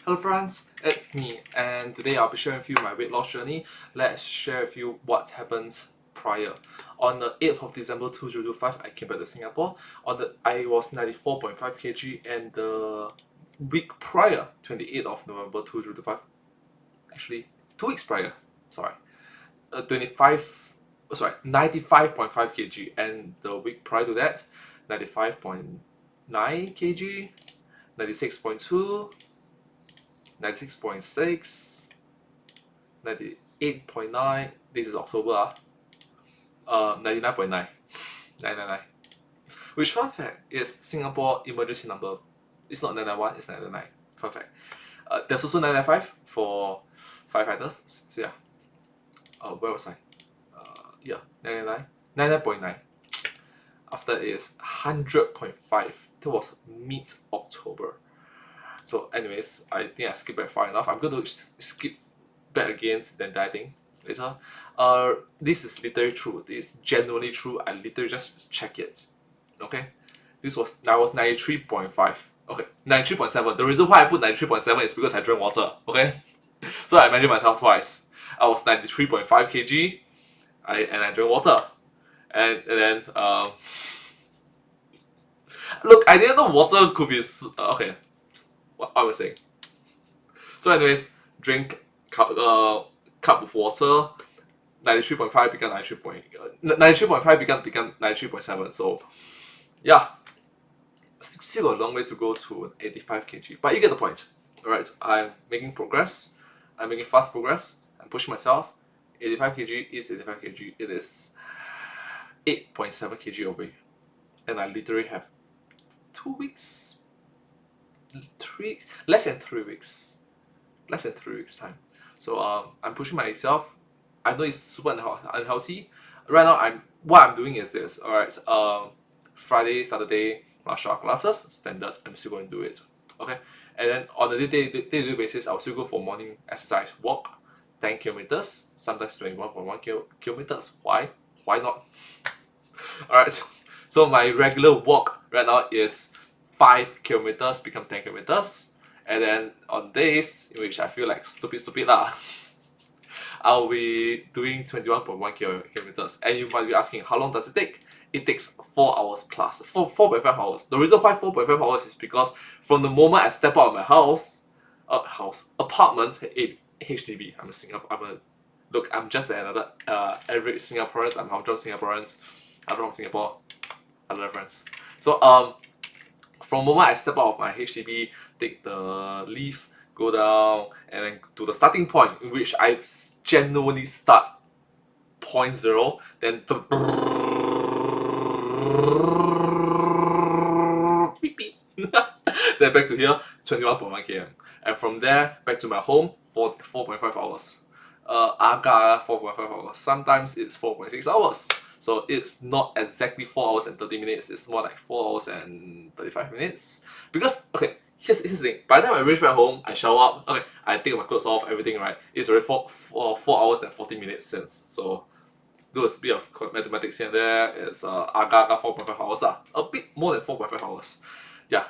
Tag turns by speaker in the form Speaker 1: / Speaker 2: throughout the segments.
Speaker 1: Hello friends, it's me, and today I'll be sharing with you my weight loss journey. Let's share with you what happened prior. On the 8th of December 2025, I came back to Singapore. I was 94.5 kg, and the week prior, 28th of November 2025, actually 2 weeks prior, 95.5 kg, and the week prior to that, 95.9 kg, 96.2, 96.6, 98.9. This is October. 99.9, 999. Which, fun fact, is Singapore emergency number. It's not 991, it's 999. Fun fact. There's also 995 for firefighters. So yeah. Where was I? Yeah, 999, 99.9. After is 100.5. That was mid-October. So anyways, I think I skipped back far enough. I'm going to skip back again, then dieting later. This is literally true. This is genuinely true. I literally just check it. Okay? I was 93.5. Okay, 93.7. The reason why I put 93.7 is because I drank water. Okay? So I measured myself twice. I was 93.5 kg, and I drank water. And then, look, I didn't know water could be. Okay, what I was saying. So, anyways, drink cup of water. 93.5 became 93.5 became 93.7. So, yeah, still got a long way to go to 85 kg. But you get the point. Alright, I'm making progress. I'm making fast progress. I'm pushing myself. 85 kg is 85 kg. It is 8.7 kg away. And I literally have 2 weeks. Less than 3 weeks. Less than 3 weeks time. So I'm pushing myself. I know it's super unhealthy. Right now, what I'm doing is this. Alright, Friday, Saturday, martial art classes, standard. I'm still going to do it. Okay, and then on a day-to-day basis, I'll still go for morning exercise, walk, 10 kilometers, sometimes 21.1 kilometers. Why? Why not? Alright, so my regular walk right now is 5 kilometers become 10 kilometers, and then on days in which I feel like stupid lah, I'll be doing 21.1 kilometers. And you might be asking, how long does it take? It takes 4 hours plus. 4.5 hours. The reason why 4.5 hours is because from the moment I step out of my apartment, HDB. I'm just another average Singaporean. I'm Humdrum Singaporeans. I'm from Singapore. I love friends. So from the moment I step out of my HDB, take the lift, go down, and then to the starting point in which I genuinely start point 0, then beep beep. Then back to here, 21.1 km. And from there, back to my home, 4.5 hours. Aga 4.5 hours. Sometimes it's 4.6 hours. So it's not exactly 4 hours and 30 minutes, it's more like 4 hours and 35 minutes. Because, okay, here's the thing. By the time I reach back home, I shower up, okay, I take my clothes off, everything, right? It's already 4 hours and 40 minutes since. So do a bit of mathematics here and there. It's aga 4.5 hours. A bit more than 4.5 hours. Yeah.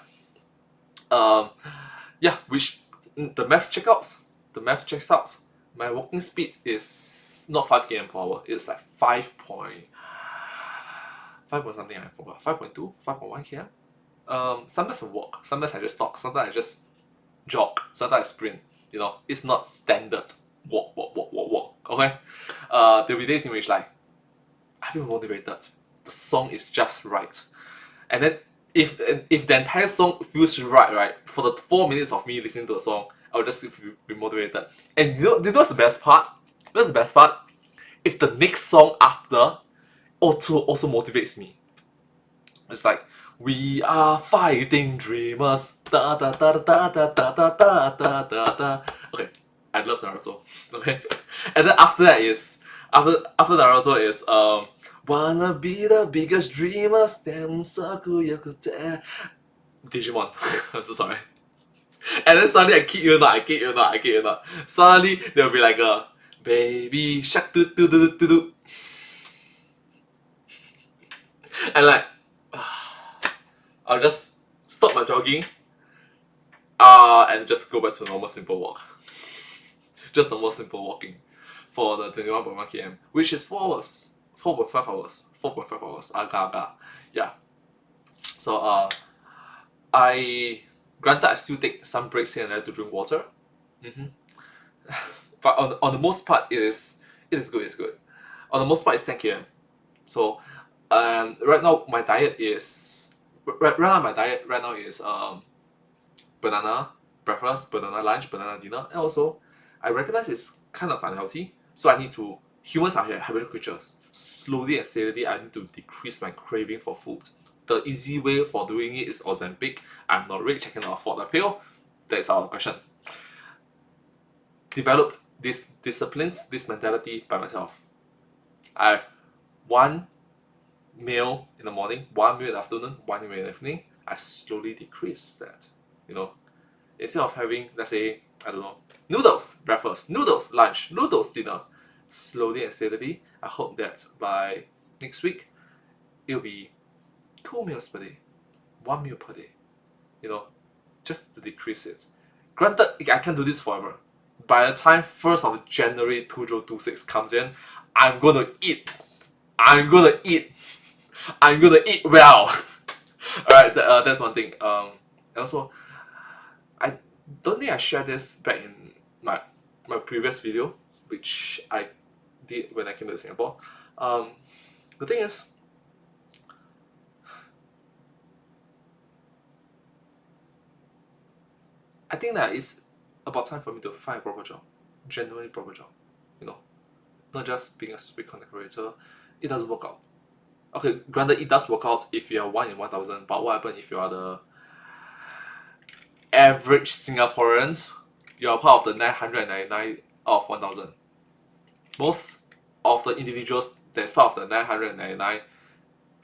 Speaker 1: Yeah, which the math checks out. My walking speed is not 5 km per hour. It's like 5 point something, I forgot. 5.2, 5.1 km. Sometimes I walk, sometimes I just talk, sometimes I just jog, sometimes I sprint. You know, it's not standard walk. Okay. There'll be days in which like I feel motivated. The song is just right, and then if the entire song feels right, for the 4 minutes of me listening to a song, I'll just be motivated. And you know what's the best part? That's the best part. If the next song after also motivates me, it's like we are fighting dreamers. Da da da da da da da da da da da. Okay, I love Naruto. Okay, and then after that is after Naruto is wanna be the biggest dreamers. Digimon. I'm so sorry. And then suddenly I kid you not. Suddenly there'll be like a baby shark do do do do do. And like I'll just stop my jogging, and just go back to normal simple walk. Just normal simple walking for the 21.1 km, which is 4 hours, 4.5 hours, 4.5 hours, aga. Yeah. So I granted I still take some breaks here and there to drink water. But on the most part it is good, it's good. On the most part it's 10 km. So right now my diet is banana breakfast, banana lunch, banana dinner, and also I recognize it's kind of unhealthy. So I need to, humans are habitual creatures. Slowly and steadily I need to decrease my craving for food. The easy way for doing it is Ozempic. I'm not rich, I cannot afford the pill. That's our question. Developed these disciplines, this mentality by myself. I have one meal in the morning, one meal in the afternoon, one meal in the evening. I slowly decrease that. Instead of having, let's say, I don't know, noodles breakfast, noodles lunch, noodles dinner, slowly and steadily, I hope that by next week it'll be 2 meals per day, 1 meal per day. Just to decrease it. Granted, I can't do this forever. By the time 1st of January 2026 comes in, I'm gonna eat. I'm gonna eat well. Alright, that's one thing. And also, I don't think I shared this back in my previous video, which I did when I came to Singapore. The thing is, I think that it's about time for me to find a proper job, genuinely proper job. Not just being a stupid content creator. It doesn't work out. Okay, granted, it does work out if you are 1 in 1,000, but what happens if you are the average Singaporeans? You are part of the 999 out of 1,000. Most of the individuals that's part of the 999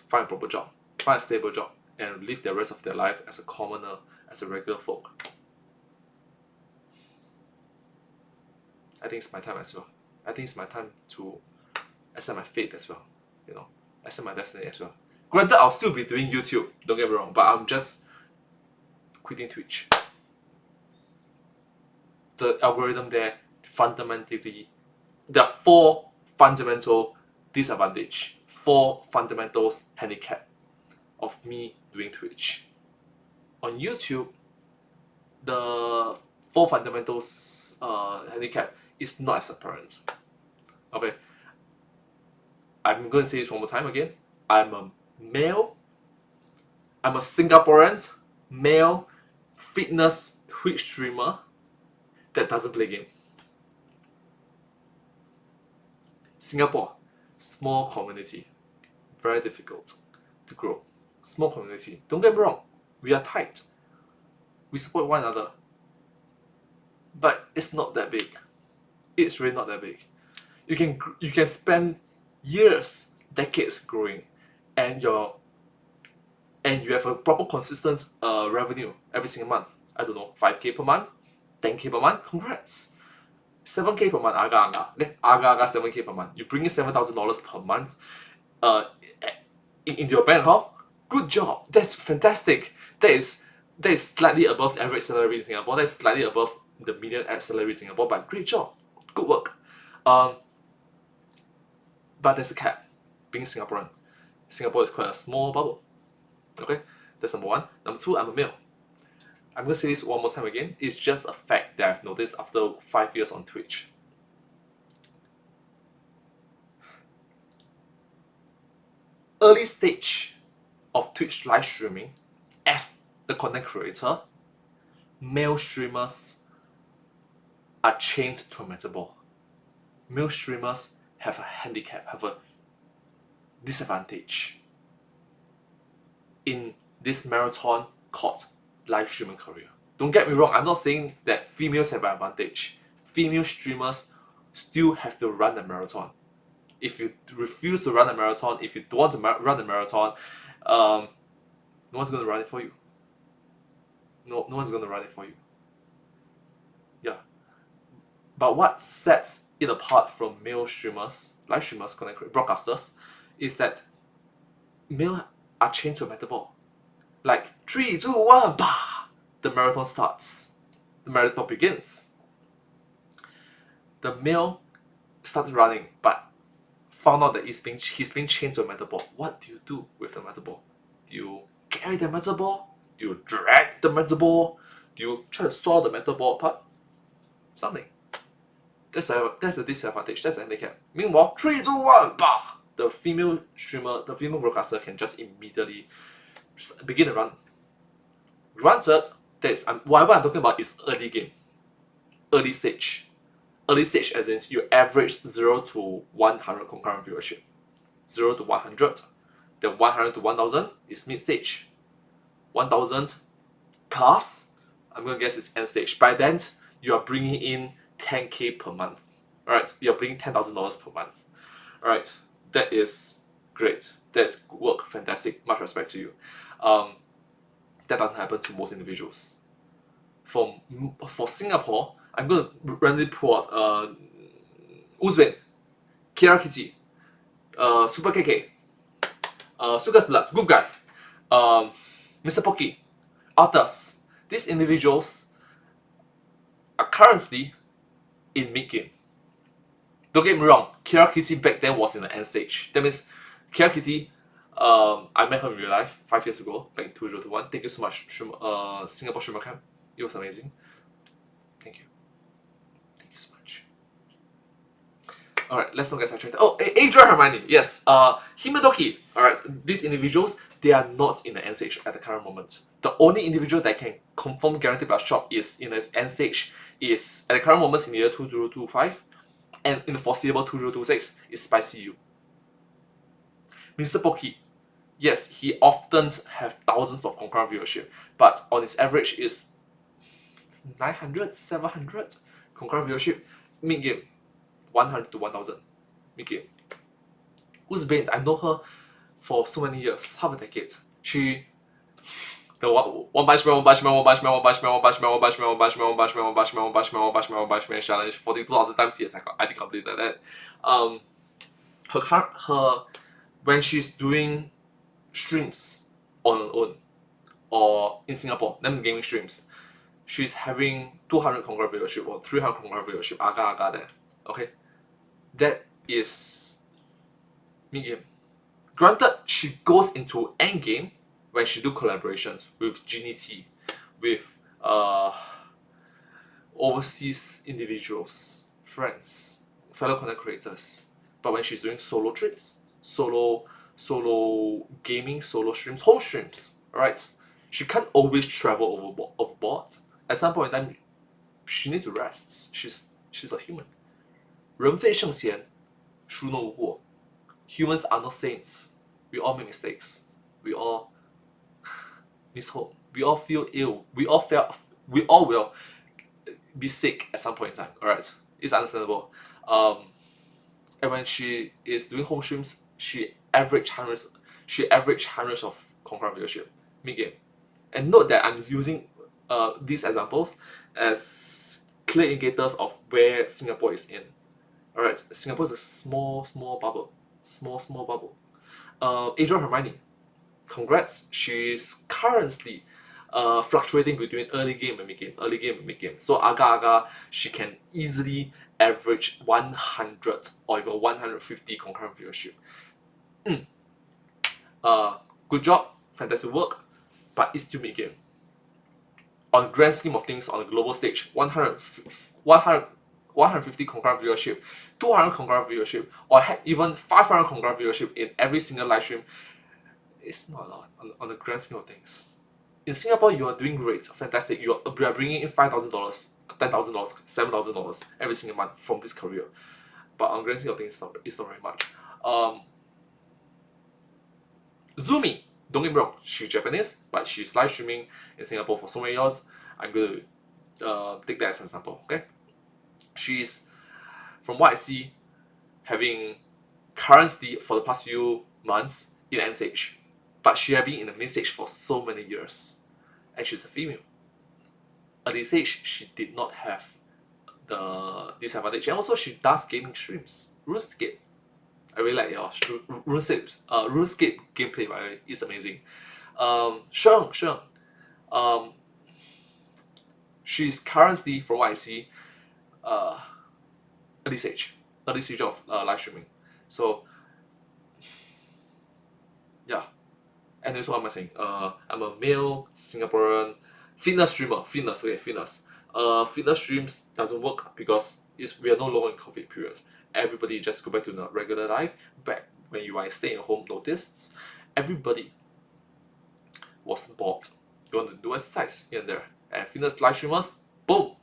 Speaker 1: find a proper job, find a stable job, and live the rest of their life as a commoner, as a regular folk. I think it's my time as well. I think it's my time to accept my fate as well. Accept my destiny as well. Granted, I'll still be doing YouTube, don't get me wrong, but I'm just quitting Twitch. The algorithm there, fundamentally, there are 4 fundamental disadvantage, 4 fundamentals handicap of me doing Twitch. On YouTube, the 4 fundamentals handicap is not as apparent. Okay, I'm going to say this one more time again. I'm a male, I'm a Singaporean male fitness Twitch streamer that doesn't play game. Singapore, small community, very difficult to grow. Small community, don't get me wrong, we are tight, we support one another, but it's not that big. It's really not that big. You can spend years, decades growing, and you have a proper consistent revenue every single month. I don't know, 5k per month, 10k per month, congrats. 7k per month, agak 7k per month. You bring in $7,000 per month into your bank account. Good job. That's fantastic. That is slightly above average salary in Singapore. That's slightly above the median salary in Singapore. But great job, good work. But there's a cap. Being Singaporean, Singapore is quite a small bubble. Okay, that's number 1. Number 2, I'm a male. I'm gonna say this one more time again. It's just a fact that I've noticed after 5 years on Twitch. Early stage of Twitch live streaming, as the content creator, male streamers are chained to a metaball. Male streamers have a handicap, have a disadvantage in this marathon called live streaming career. Don't get me wrong, I'm not saying that females have an advantage. Female streamers still have to run a marathon. If you refuse to run a marathon, if you don't want to run a marathon, no one's going to run it for you. No one's going to run it for you. Yeah. But what sets it apart from male streamers, live streamers, broadcasters, is that male are chained to a metaball. Like 3, 2, 1, bah! The marathon starts. the marathon begins. The male started running, but found out that he's being chained to a metal ball. What do you do with the metal ball? Do you carry the metal ball? Do you drag the metal ball? Do you try to saw the metal ball apart? Something. That's a disadvantage. That's a handicap. Meanwhile, 3, 2, 1, bah! The female broadcaster can just immediately begin the run. Granted, whatever I'm talking about is early game, early stage. Early stage as in you average 0 to 100 concurrent viewership. 0 to 100. Then 100 to 1000 is mid stage. 1000 plus, I'm going to guess it's end stage. By then, you are bringing in 10k per month. Alright, you're bringing $10,000 per month. Alright, that is great. That's good work. Fantastic. Much respect to you. That doesn't happen to most individuals. For Singapore, I'm going to randomly pull out Uzbek, Kira Kitty, Super KK, Sugar's Blood, Goof Guy, Mr. Pocky, Arthas. These individuals are currently in mid-game. Don't get me wrong, Kira Kitty back then was in the end stage. That means Kira Kitty, I met her in real life 5 years ago, back in 2021. Thank you so much, Singapore Streamer Camp. It was amazing. Thank you. Thank you so much. Alright, let's not get sidetracked. Oh, Adria Hermione, yes. Himedoki. Alright, these individuals, they are not in the end stage at the current moment. The only individual that can confirm guaranteed plus shop is in the end stage is at the current moment in the year 2025, and in the foreseeable 2026 is Spicy U. Mr. Pocky, yes, he often have thousands of concurrent viewership, but on his average is 900, 700 concurrent viewership mid-game. 100 to 1000 mid-game. Uzbek, I know her for so many years, half a decade. She the one bunch man challenge 42,000 times. Yes, I did complete that. Her when she's doing streams on her own or in Singapore, them gaming streams, she's having 200 concurrent viewership or 300 concurrent viewership. Aga there. Okay, that is mid game. Granted, she goes into end game when she do collaborations with Genie T, with overseas individuals, friends, fellow content creators. But when she's doing solo trips, solo gaming, solo streams, home streams, right? She can't always travel overboard. At some point in time, she needs to rest. She's a human. 人非圣贤，孰能无过? Humans are not saints. We all make mistakes. We all miss hope. We all feel ill. We all will be sick at some point in time. Alright, it's understandable. And when she is doing home streams, she average hundreds of concurrent viewership mid game. And note that I'm using these examples as clear indicators of where Singapore is in. Alright, Singapore is a small bubble. Small bubble. Adria Hermione, congrats. She's currently fluctuating between early game and mid game. So aga, she can easily average 100 or even 150 concurrent viewership. Good job, fantastic work, but it's still mid game. On the grand scheme of things, on the global stage, 150 concurrent viewership, 200 concurrent viewership, or even 500 concurrent viewership in every single live stream, it's not a lot on the grand scheme of things. In Singapore, you are doing great, fantastic. You are bringing in $5,000, $10,000, $7,000 every single month from this career. But on grand scheme of things, it's not very much. Zumi, don't get me wrong, she's Japanese, but she's live streaming in Singapore for so many years. I'm going to take that as an example, okay? She's, from what I see, having currently for the past few months in end stage, but she has been in the mid stage for so many years, and she's a female. At this stage, she did not have the disadvantage, and also she does gaming streams. RuneScape, I really like your RuneScape gameplay, by the way, it's amazing. Sure. She's currently, from what I see, uh, early stage of live streaming. So yeah, and that's what am I saying? I'm a male Singaporean fitness streamer. Fitness. Fitness streams doesn't work because we are no longer in COVID periods. Everybody just go back to the regular life. Back when you are staying at home noticed, everybody was bored. You want to do exercise here and there. And fitness live streamers, boom.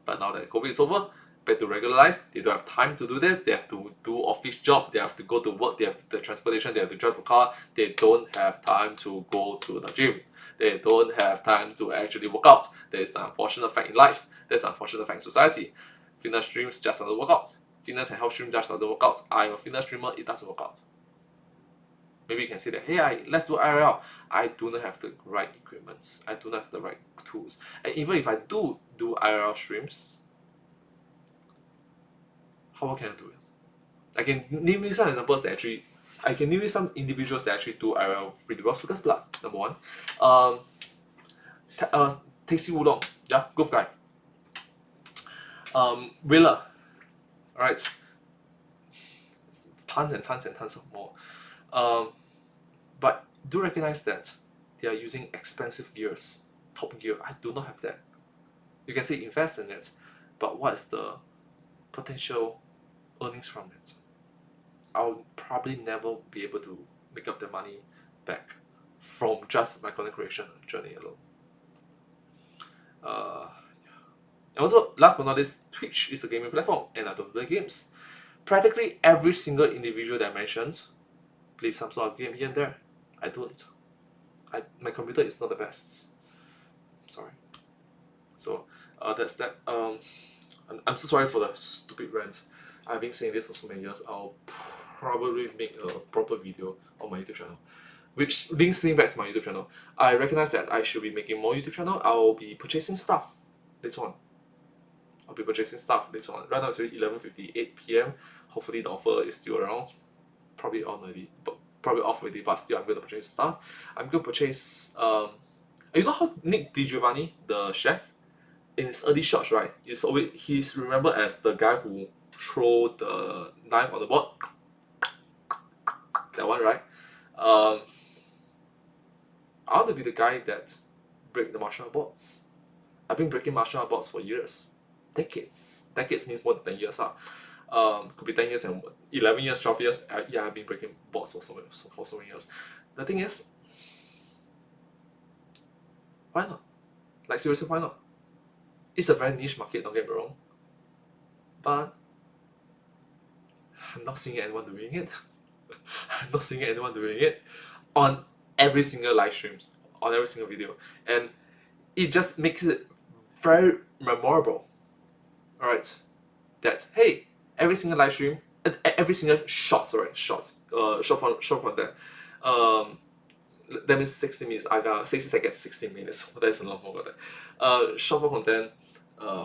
Speaker 1: But now that COVID is over, back to regular life, they don't have time to do this. They have to do office job. They have to go to work. They have the transportation. They have to drive a car. They don't have time to go to the gym. They don't have time to actually work out. That is the unfortunate fact in life. That's the unfortunate fact in society. Fitness streams just doesn't work out. Fitness and health streams just doesn't work out. I'm a fitness streamer. It doesn't work out. Maybe you can say that, hey, let's do IRL. I do not have the right equipments. I do not have the right tools. And even if I do IRL streams, how can I do it? I can name you some examples that actually, I can name you some individuals that actually do IRL really well. Lucas Blood, number one. Tasty Wudong, yeah, good guy. Wheeler, alright. Tons and tons and tons of more. But do recognize that they are using expensive gears, top gear. I do not have that. You can say invest in it, but what is the potential earnings from it? I'll probably never be able to make up the money back from just my content creation journey alone. And also, last but not least, Twitch is a gaming platform, and I don't play games. Practically every single individual that I mentioned plays some sort of game here and there. I don't. My computer is not the best. Sorry. So that's that. I'm so sorry for the stupid rant. I've been saying this for so many years. I'll probably make a proper video on my YouTube channel, which links me back to my YouTube channel. I recognize that I should be making more YouTube channel. I'll be purchasing stuff later on. Right now it's already 11:58 p.m. Hopefully the offer is still around. Probably off already, but still I'm going to purchase stuff. I'm going to purchase you know how Nick DiGiovanni, the chef, in his early shots, right? He's remembered as the guy who throw the knife on the board. That one, right? I want to be the guy that break the martial art boards. I've been breaking martial art boards for years. Decades means more than 10 years. Could be 10 years and 11 years, 12 years. Yeah, I've been breaking boards for so many years. The thing is, why not? Like, seriously, why not? It's a very niche market, don't get me wrong. But I'm not seeing anyone doing it. I'm not seeing anyone doing it on every single live streams, on every single video. And it just makes it very memorable. Alright? That, hey, every single live stream, every single short content. That means 60 minutes. I got 60 seconds, 16 minutes. That is a lot more than that. Short form content,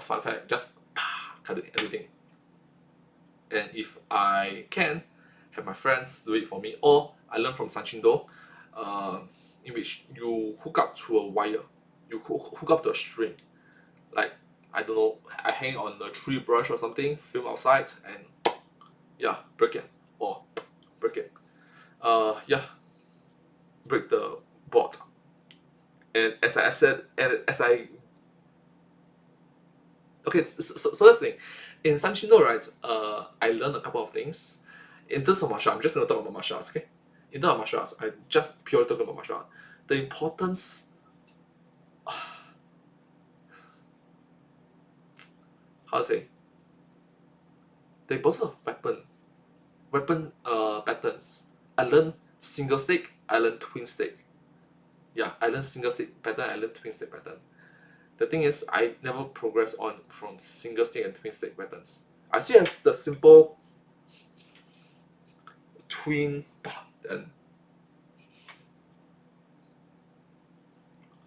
Speaker 1: fun fact, just cut it, everything. And if I can have my friends do it for me, or I learn from Sanchindo, in which you hook up to a wire, you hook up to a string, like, I don't know, I hang on a tree branch or something, film outside, and yeah, break it, or break it. Break the board. And as I said, okay, so that's the thing. In Sanchindo, right, I learned a couple of things. In terms of martial arts, I'm just going to talk about martial arts, okay? In terms of martial arts, I just purely talking about martial arts. The importance, how to say, the importance of weapon patterns. I learned single stick, I learned twin stick. Yeah, I learned single stick pattern, I learned twin stick pattern. The thing is, I never progressed on from single stick and twin stick patterns. I still have the simple twin and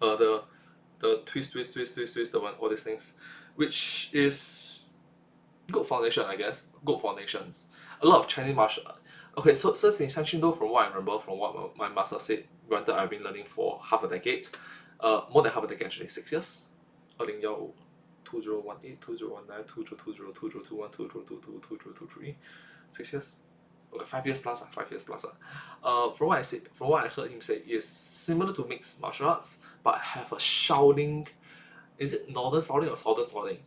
Speaker 1: the twist, the one, all these things, which is good foundation, I guess. Good foundations. A lot of Chinese martial art. Okay, so in Shanshindo, from what I remember, from what my master said, granted I've been learning for half a decade, more than half a decade actually, 6 years. 2015 2018 2019 2020 6 years. Okay, 5 years plus. 5 years plus. From what I heard him say, is similar to mixed martial arts, but have a Shaolin. Is it Northern Shaolin or Southern Shaolin?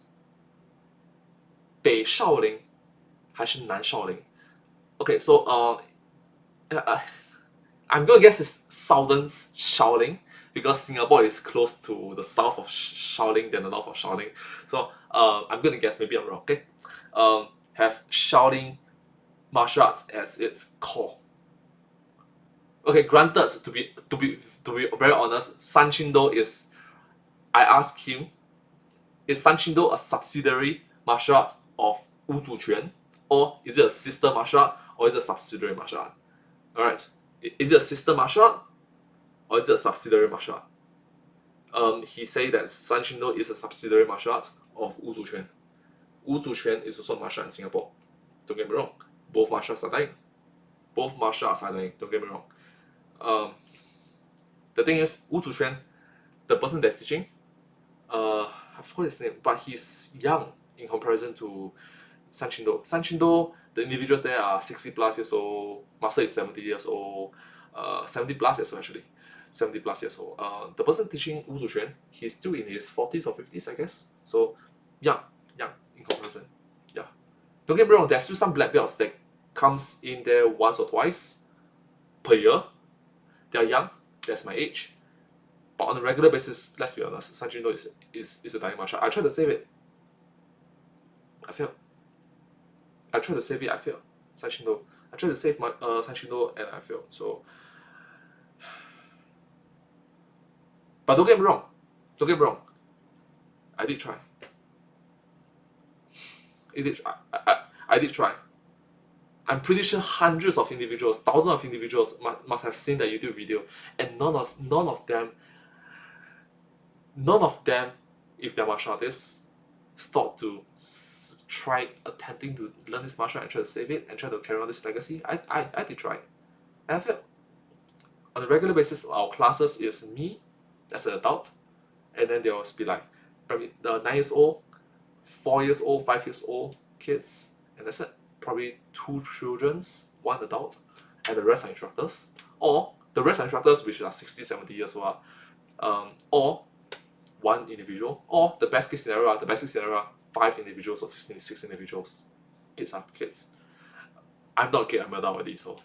Speaker 1: 北少林还是南少林 Okay, so I'm gonna guess it's Southern Shaolin because Singapore is close to the south of Shaolin than the north of Shaolin. So I'm gonna guess, maybe I'm wrong. Okay, have Shaolin martial arts as its core. Okay, granted, to be very honest, San Chindo is. I asked him, is San Chindo a subsidiary martial art of Wu Zuquan, or is it a sister martial art, or is it a subsidiary martial art? Alright, is it a sister martial art, or is it a subsidiary martial art? He said that San Chindo is a subsidiary martial art of Wu Zuquan. Wu Zuquan is also a martial art in Singapore. Don't get me wrong, both martial arts are dying. Both martial arts are dying, don't get me wrong. The thing is, Wu Zuquan, the person that's teaching, I forgot his name, but he's young in comparison to San Chindo. San Chindo, the individuals there are 60 plus years old, master is 70 years old, 70 plus years old actually. 70 plus years old. The person teaching Wu Zuquan, he's still in his 40s or 50s, I guess. So, young in comparison. Yeah. Don't get me wrong, there's still some black belts that comes in there once or twice per year. They're young, that's my age. But on a regular basis, let's be honest, San Chindo is a dying martial. I tried to save it. I failed. I tried to save it, I failed. San Chindo. I tried to save my San Chindo and I failed. So, but don't get me wrong. Don't get me wrong. I did try. I did try. I'm pretty sure hundreds of individuals, thousands of individuals must have seen that YouTube video, and none of them, if they're martial artists, thought to try attempting to learn this martial art and try to save it and try to carry on this legacy. I did try, and I failed. On a regular basis, our classes is me as an adult, and then there will be like probably 9 years old, 4 years old, 5 years old kids, and that's it. Probably 2 children, 1 adult, and the rest are instructors. Or the rest are instructors which are 60, 70 years old, or 1 individual, or the best case scenario, 5 individuals or 6 individuals. Kids are kids. I'm not gay, I'm adult already, so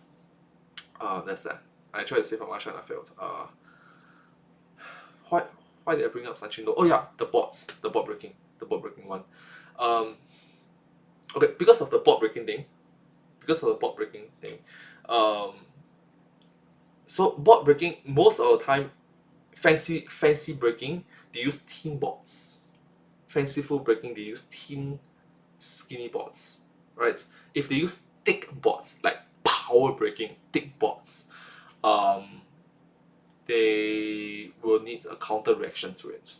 Speaker 1: that's that. I tried to save my martial and I failed. Why did I bring up San Chindo? Oh yeah, the board breaking one. Okay, because of the board breaking thing. So board breaking, most of the time, fancy breaking, they use thin boards. Fanciful breaking, they use thin, skinny boards, right? If they use thick boards, like power breaking, thick boards, they will need a counter reaction to it.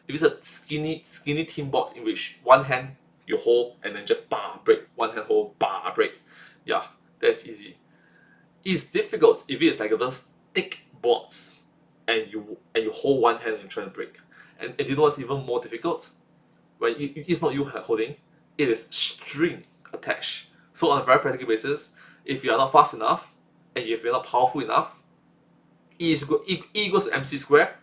Speaker 1: If it's a skinny thin box in which one hand you hold and then just break, one hand hold, break, yeah, that's easy. It's difficult if it's like those thick boards and you hold one hand and try to break. And you know what's even more difficult? When it's not you holding, it is string attached. So on a very practical basis, if you are not fast enough and if you're not powerful enough, E equals to MC square.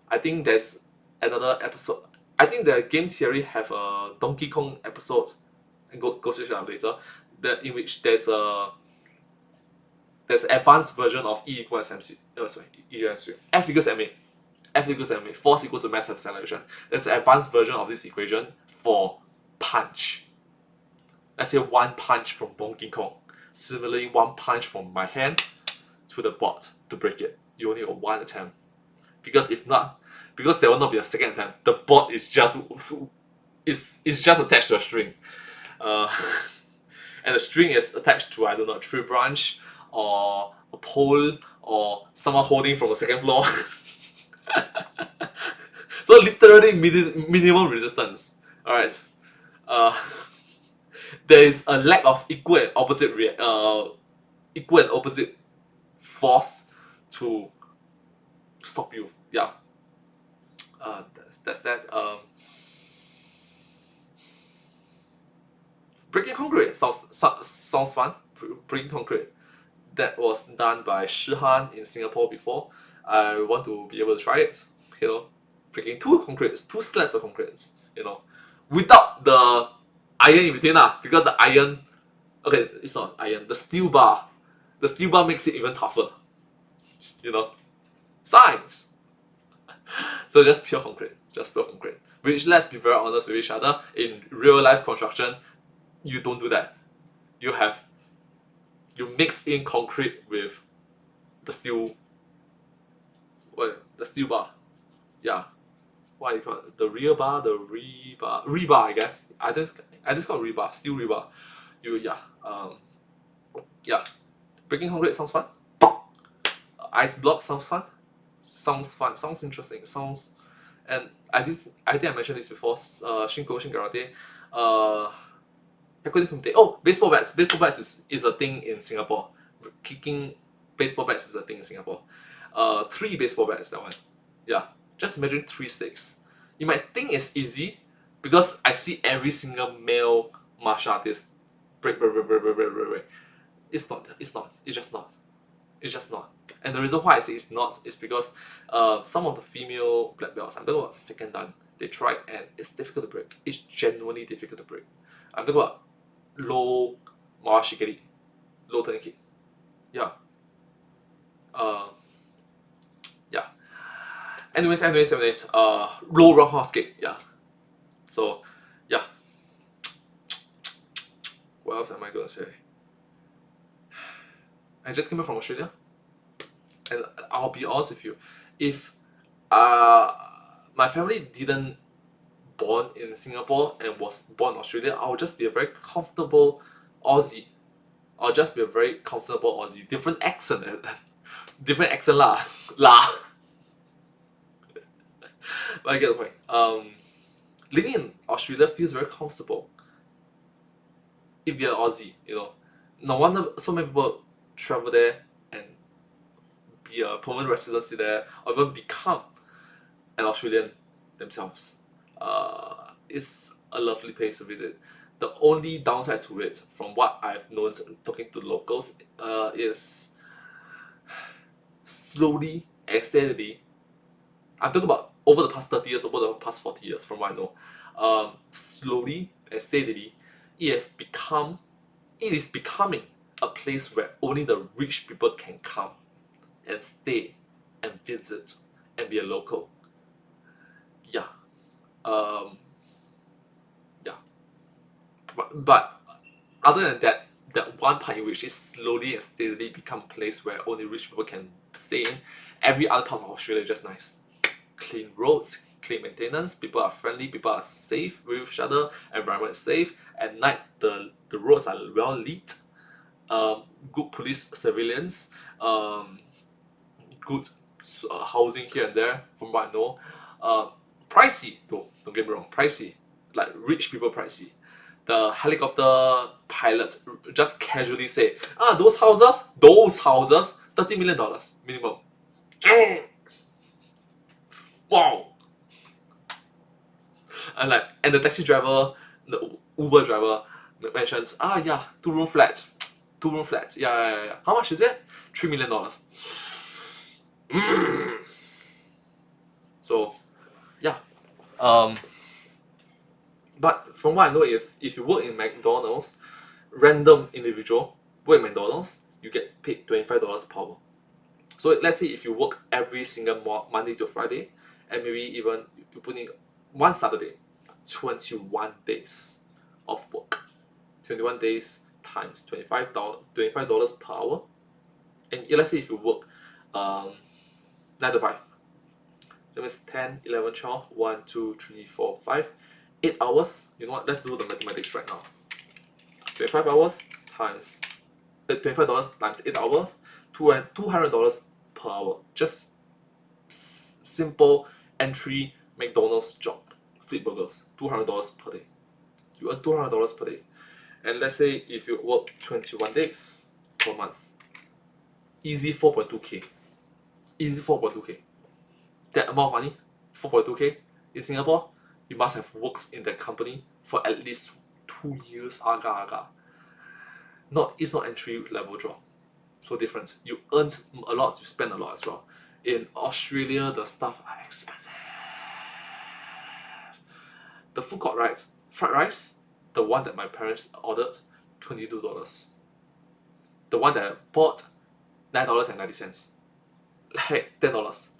Speaker 1: I think there's another episode. I think the game theory have a Donkey Kong episode, and go search it up later. In which there's an advanced version of E equals MC. E equals F equals MA. F equals MA. Force equals to mass acceleration. There's an advanced version of this equation for punch. Let's say 1 punch from Donkey Kong. Similarly, 1 punch from my hand to the board to break it. You only need 1 attempt. Because if not, because there will not be a second attempt, the board is just attached to a string, and the string is attached to, I don't know, a tree branch or a pole or someone holding from the second floor. So literally minimum resistance. All right. There is a lack of equal and opposite force to stop you. yeah, that's that. Breaking concrete sounds fun. Breaking concrete, that was done by Shihan in Singapore before. I want to be able to try it. You know, breaking two slabs of concretes. You know, without the iron in between because the iron, okay, it's not iron. The steel bar makes it even tougher. You know, science. So just pure concrete. Which, let's be very honest with each other, in real life construction, you don't do that. You have you mix in concrete with the steel, the steel bar. Yeah, what do you call it? The rear bar, the rebar, I guess. I just call it rebar, steel rebar. You yeah. Breaking concrete sounds fun. Ice block sounds fun. Sounds fun. Sounds interesting. Sounds, and I think I mentioned this before. Shin karate. Uh, oh, baseball bats. Baseball bats is a thing in Singapore. Kicking baseball bats is a thing in Singapore. Three baseball bats, that one. Yeah, just imagine three sticks. You might think it's easy because I see every single male martial artist break. It's not. It's not. It's just not. It's just not. And the reason why I say it's not is because some of the female black belts, I'm talking about second dan, they tried and it's difficult to break. It's genuinely difficult to break. I'm talking about low Mawashigiri, low turn kick. Yeah. Uh, yeah. Anyways, low roundhouse kick. Yeah. So, yeah. What else am I gonna say? I just came back from Australia, and I'll be honest with you, if my family didn't born in Singapore and was born in Australia, I would just be a very comfortable Aussie. I'll just be a very comfortable Aussie. Different accent, different accent lah, lah. But I get the point. Living in Australia feels very comfortable. If you're Aussie, you know, no wonder so many people travel there and be a permanent residency there, or even become an Australian themselves. It's a lovely place to visit. The only downside to it, from what I've known talking to locals, is slowly and steadily. I'm talking about over the past 30 years, over the past 40 years, from what I know. Slowly and steadily, it is becoming a place where only the rich people can come and stay and visit and be a local. Yeah. Yeah. But other than that one part in which it slowly and steadily become a place where only rich people can stay in, every other part of Australia is just nice. Clean roads, clean maintenance, people are friendly, people are safe with each other, environment is safe. At night, the roads are well lit. Good police surveillance, good housing here and there, from what I know. Pricey though, don't get me wrong, pricey. Like rich people pricey. The helicopter pilots just casually say, those houses, $30 million minimum. Wow. And the taxi driver, the Uber driver mentions, yeah, two-room flat. Two-room flat. Yeah. How much is it? $3 million. So, yeah. But from what I know is, if you work in McDonald's, random individual work in McDonald's, you get paid $25 per hour. So let's say if you work every single Monday to Friday, and maybe even you put in one Saturday, 21 days of work. 21 days times $25 per hour. And let's say if you work 9 to 5, that means 10, 11, 12, 1, 2, 3, 4, 5, 8 hours. You know what? Let's do the mathematics right now. 25 hours times $25 times 8 hours, $200 per hour. Just simple entry McDonald's job. Flip burgers, $200 per day. You earn $200 per day. And let's say if you work 21 days per month, easy 4.2k. Easy 4.2k. that amount of money, 4.2K in Singapore, you must have worked in that company for at least 2 years. Agak. It's not entry level job. So different. You earn a lot, you spend a lot as well. In Australia, the stuff are expensive. The food court, right? Fried rice, the one that my parents ordered, $22. The one that I bought, $9.90. Like $10.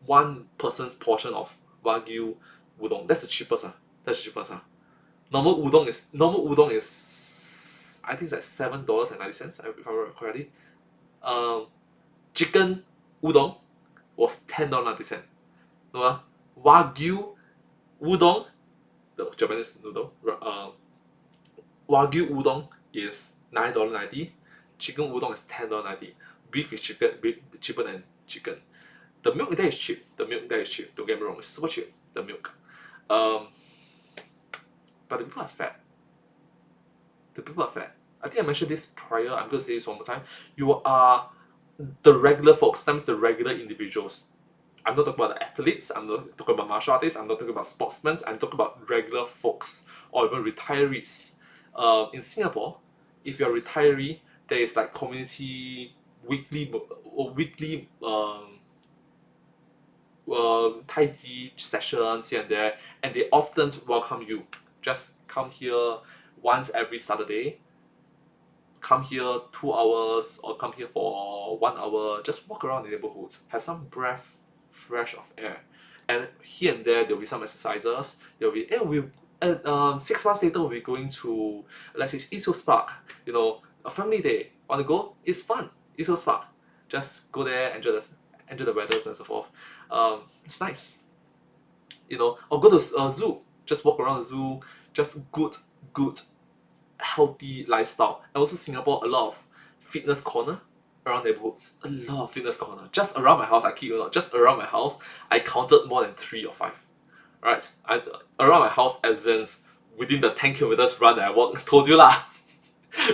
Speaker 1: One person's portion of Wagyu udon. That's the cheapest. That's the cheapest. Normal udon is I think it's like $7.90 if I remember correctly. Chicken udon was $10.90. No, Wagyu udon, the Japanese noodle, Wagyu udon is $9.90. Chicken udon is $10.90. Beef is cheaper than chicken. The milk there is cheap. Don't get me wrong, it's super cheap. The milk. But the people are fat. I think I mentioned this prior. I'm going to say this one more time. You are the regular folks, that means the regular individuals. I'm not talking about the athletes, I'm not talking about martial artists, I'm not talking about sportsmen, I'm talking about regular folks or even retirees. In Singapore, if you're a retiree, there is like community weekly Tai Chi sessions here and there, and they often welcome you. Just come here once every Saturday. Come here 2 hours or come here for 1 hour. Just walk around the neighborhood. Have some breath fresh of air. And here and there, there'll be some exercises. There'll be, 6 months later, we'll be going to, let's say, East Coast Park. You know, a family day. Want to go? It's fun. East Coast Park. Just go there, enjoy the weather and so forth. It's nice. You know, or go to a zoo. Just walk around the zoo. Just good healthy lifestyle. And also Singapore, a lot of fitness corner around neighborhoods. A lot of fitness corner. Just around my house, I kid you not, just around my house, I counted more than 3 or 5. Right? Around my house, as in within the 10 kilometers run that I walked, told you lah.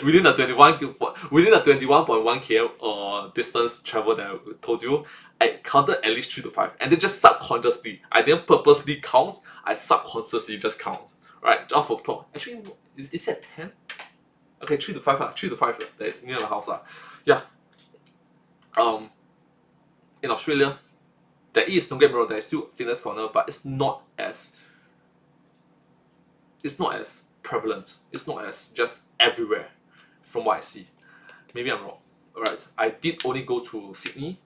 Speaker 1: within the 21.1 km distance travel that I told you, I counted at least 3 to 5. And then just subconsciously, I didn't purposely count, I subconsciously just count. Right, off of top. Actually, is it 10? Okay, 3 to 5. 3 to 5 that is near the house. Yeah. In Australia, don't get me wrong, there is still fitness corner, but it's not as prevalent. It's not as just everywhere from what I see. Maybe I'm wrong. Alright. I did only go to Sydney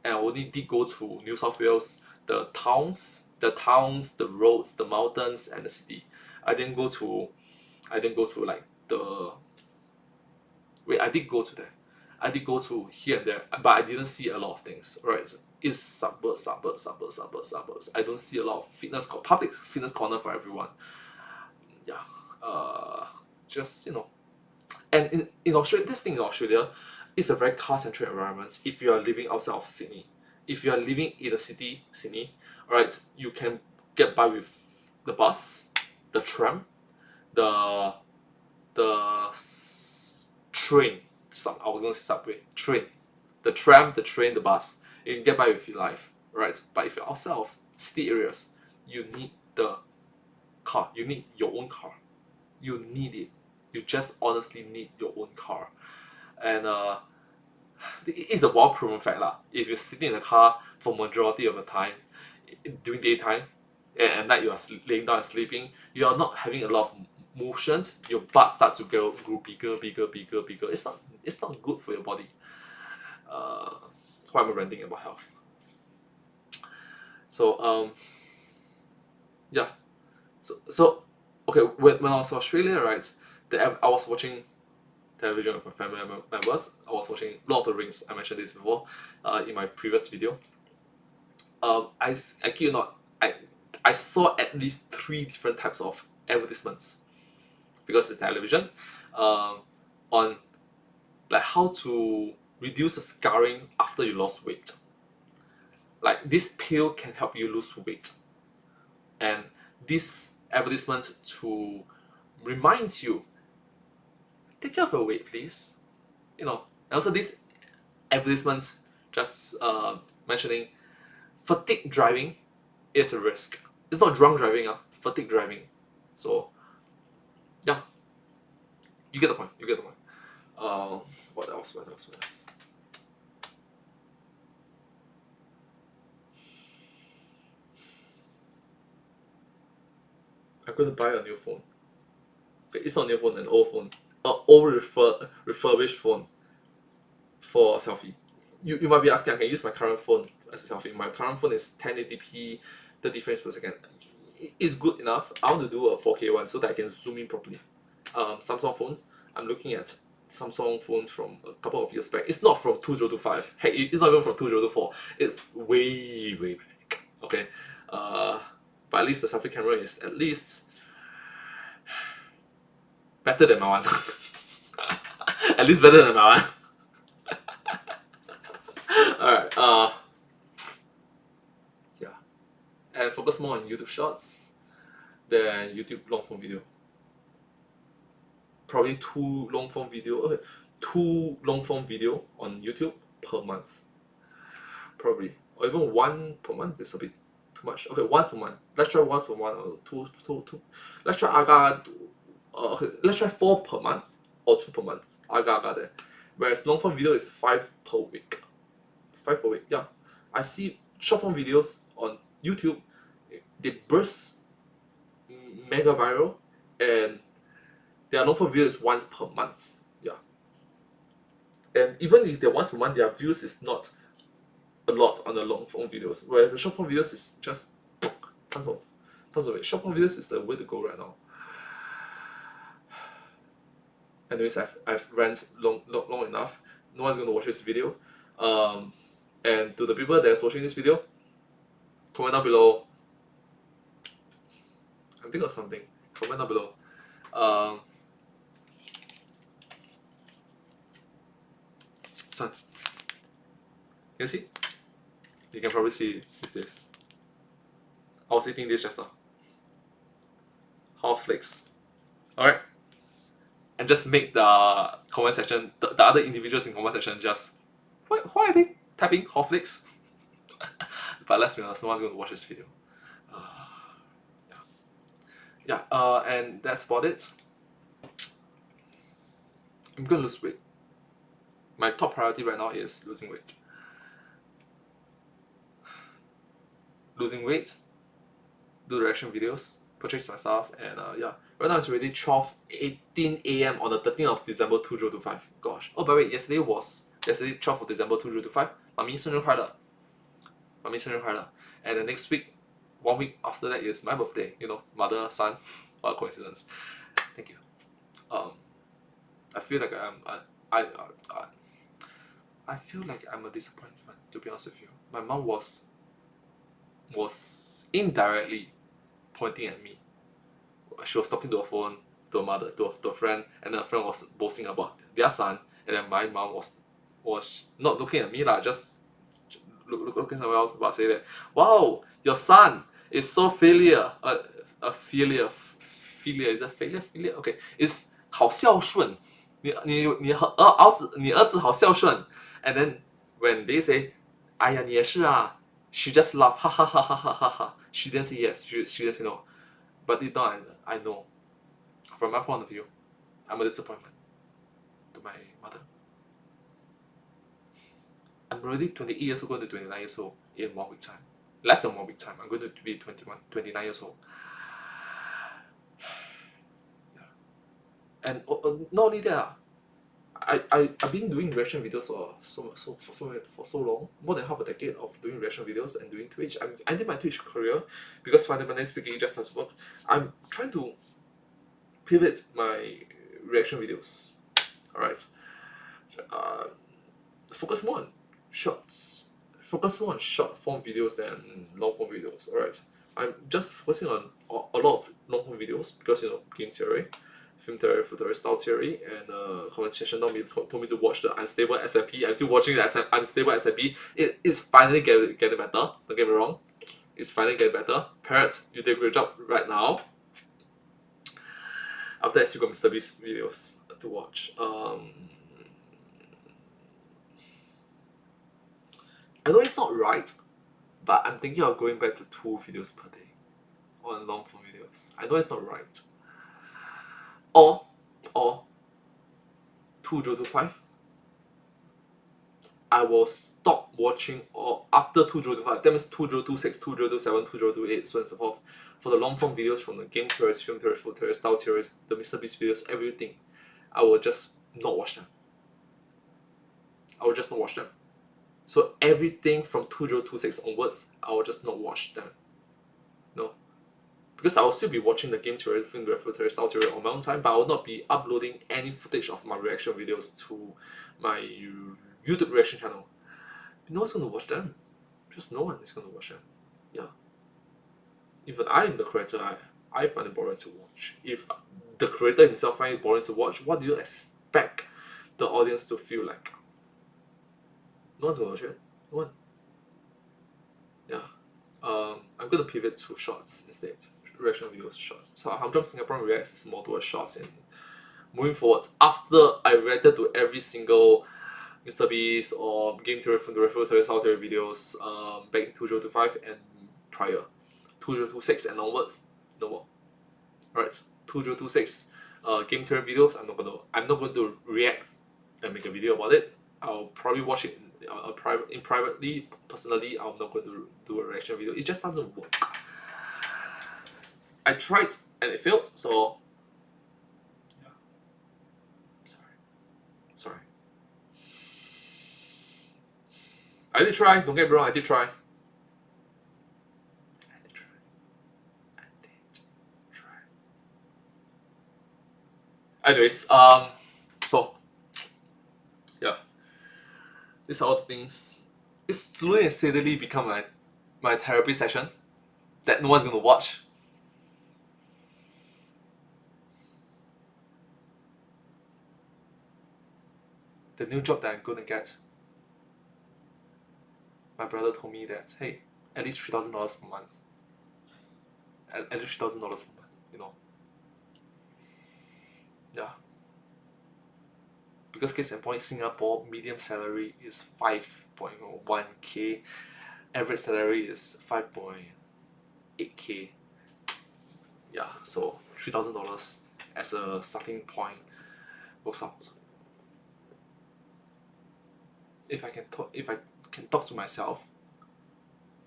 Speaker 1: and I only did go to New South Wales, the towns, the roads, the mountains and the city. I didn't go to like the wait, I did go to there. I did go to here and there, but I didn't see a lot of things. Right? It's suburbs. I don't see a lot of public fitness corner for everyone. Yeah. Just and in Australia, this thing in Australia is a very car-centric environment. If you are living outside of Sydney, if you are living in the city, Sydney, right, you can get by with the bus, the tram, the train. I was gonna say subway, train, the tram, the train, the bus. You can get by with your life, right? But if you're outside of city areas, you need the car. You need your own car. You need it. You just honestly need your own car, and it's a well-proven fact lah. If you're sitting in the car for majority of the time during daytime, and at night you are laying down and sleeping, you are not having a lot of motions. Your butt starts to grow bigger. It's not good for your body. Why am I ranting about health? So yeah. So okay, when I was in Australia, right, I was watching television with my family members. I was watching Lord of the Rings. I mentioned this before in my previous video. I kid you not, I saw at least 3 different types of advertisements because it's television on like how to reduce the scarring after you lost weight. Like this pill can help you lose weight, and this advertisement to remind you, take care of your weight, please. And also this advertisements just mentioning fatigue driving is a risk. It's not drunk driving, fatigue driving. So yeah, you get the point. You get the point. What else? What else? What else? I'm going to buy a new phone. Okay, it's not a new phone, an old phone, an old refurbished phone for a selfie. You might be asking, I can use my current phone as a selfie. My current phone is 1080p, 30 frames per second. It's good enough. I want to do a 4K one so that I can zoom in properly. Samsung phone. I'm looking at Samsung phone from a couple of years back. It's not from 2025. Hey, it's not even from 2024. It's way back. Okay, but at least the selfie camera is at least better than my one. At least better than my one. Alright, yeah. And focus more on YouTube Shorts than YouTube long form video. Probably two long form video on YouTube per month. Probably. Or even one per month is a bit too much. Okay, one per month. Let's try one per month or two. Let's try okay, let's try 4 per month or 2 per month. There. Whereas long form video is 5 per week. 5 per week, yeah. I see short form videos on YouTube, they burst mega viral, and their long form videos once per month. Yeah. And even if they're once per month, their views is not a lot on the long form videos. Whereas the short form videos is just tons of it. Short form videos is the way to go right now. Anyways, I've ranted long enough. No one's gonna watch this video. And to the people that's watching this video, comment down below. I'm thinking of something. Comment down below. Son, you see? You can probably see with this. I was eating this just now. Half flakes. Alright. And just make the comment section, the other individuals in comment section just, why are they typing half flakes? But let's be honest, no one's going to watch this video. And that's about it. I'm going to lose weight. My top priority right now is losing weight. Losing weight, do the reaction videos, purchase my stuff, and yeah. Right now it's already 12:18 AM on the 13th of December 2025. Gosh. Oh, by the way, yesterday 12th of December 2025. 妈咪生日快乐. And the next week, 1 week after that is my birthday. You know, mother, son. What a coincidence. Thank you. I feel like I feel like I'm a disappointment, to be honest with you. My mom was indirectly pointing at me. She was talking to a phone, to a mother, to a friend, and then a friend was boasting about their son, and then my mom was not looking at me lah, just looking somewhere else, but say that, wow, your son is so filial, filial is that filial? Okay, is 好孝顺，你儿子好孝顺， and then when they say, 哎呀你也是啊, she just laughed, ha ha ha ha ha ha ha. She didn't say yes, she didn't say no. But deep down, I know, from my point of view, I'm a disappointment to my mother. I'm already 28 years old, going to 29 years old in 1 week time. Less than 1 week time, I'm going to be 29 years old. Yeah. And not only that, I've been doing reaction videos for so long, more than half a decade of doing reaction videos and doing Twitch. I did my Twitch career because fundamentally speaking, it just doesn't work. I'm trying to pivot my reaction videos. Alright. Focus more on shorts. Focus more on short form videos than long form videos. Alright. I'm just focusing on a lot of long form videos because, you know, game theory, film theory, food theory, style theory, and comment section told me to watch the Unstable SMP. I'm still watching the Unstable SMP. It is finally getting better. Don't get me wrong. It's finally getting better. Parrot, you did a great job right now. After that, you got Mr. Beast videos to watch. I know it's not right, But I'm thinking of going back to 2 videos per day on long form videos. I know it's not right. Or 2025, I will stop watching, or after 2025, that means 2026, 2027, 2028, so on and so forth. For the long form videos from the game theories, film theories, food theories, style theories, the Mr. Beast videos, everything, I will just not watch them. I will just not watch them. So everything from 2026 onwards, I will just not watch them. No. Because I will still be watching the game theory, film theory, food theory, style theory on my own time, but I will not be uploading any footage of my reaction videos to my YouTube reaction channel. No one's going to watch them. Just no one is going to watch them. Yeah. Even I am the creator, I find it boring to watch. If the creator himself finds it boring to watch, what do you expect the audience to feel like? No one's going to watch it. No one. Yeah. I'm going to pivot to shorts instead. Reaction videos to shorts. So Humdrum Singaporean reacts is more towards shorts, and moving forward, after I reacted to every single Mr. Beast or Game Theory from the Referral Theory, Style Theory videos back in 2025 and prior. 2026 and onwards, no more. Alright, 2026 Game Theory videos, I'm not going to react and make a video about it. I'll probably watch it privately. Personally, I'm not going to do a reaction video. It just doesn't work. I tried and it failed, so yeah. Sorry. I did try, don't get me wrong, I did try. Anyways, so yeah, these are all the things. It's slowly and steadily become my therapy session that no one's gonna watch. The new job that I'm gonna get, my brother told me that, hey, at least $3,000 per month. At least $3,000 per month, you know. Yeah. Because case in point, Singapore medium salary is 5.1k, average salary is 5.8k. Yeah, so $3,000 as a starting point works out. If I can talk to myself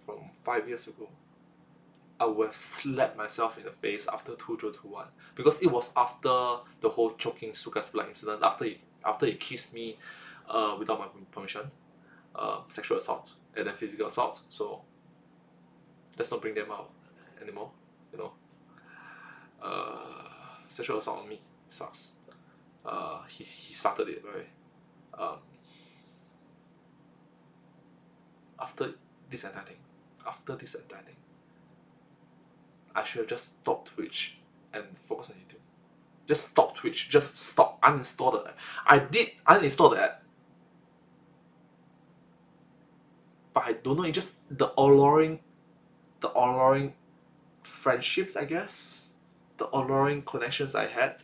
Speaker 1: from 5 years ago, I would have slapped myself in the face after 2021, because it was after the whole choking Suga's blood incident, after he kissed me without my permission, sexual assault and then physical assault. So let's not bring them out anymore, you know. Sexual assault on me sucks. He started it, right? After this entire thing, I should have just stopped Twitch and focus on YouTube. Just stop Twitch. Just stop. Uninstall the app. I did uninstall the app, but I don't know. It just the alluring friendships, I guess, the alluring connections I had,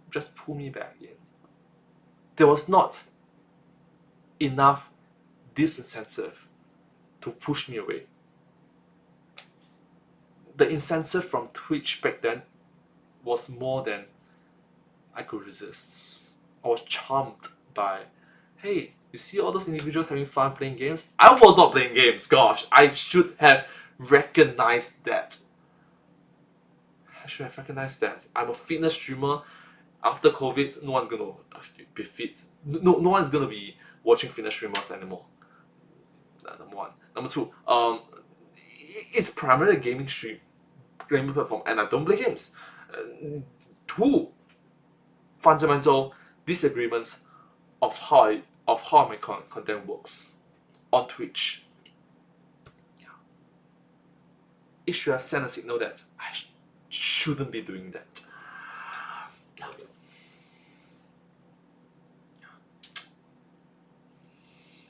Speaker 1: just pull me back in. There was not enough disincentive to push me away. The incentive from Twitch back then was more than I could resist. I was charmed by, hey, you see all those individuals having fun playing games? I was not playing games, gosh. I should have recognized that. I'm a fitness streamer. After COVID, no one's gonna be fit. No one's gonna be watching fitness streamers anymore. Number one. Number two, it's primarily a gaming platform, and I don't play games. Two fundamental disagreements of how my content works on Twitch. Yeah. It should have sent a signal that I shouldn't be doing that. Yeah.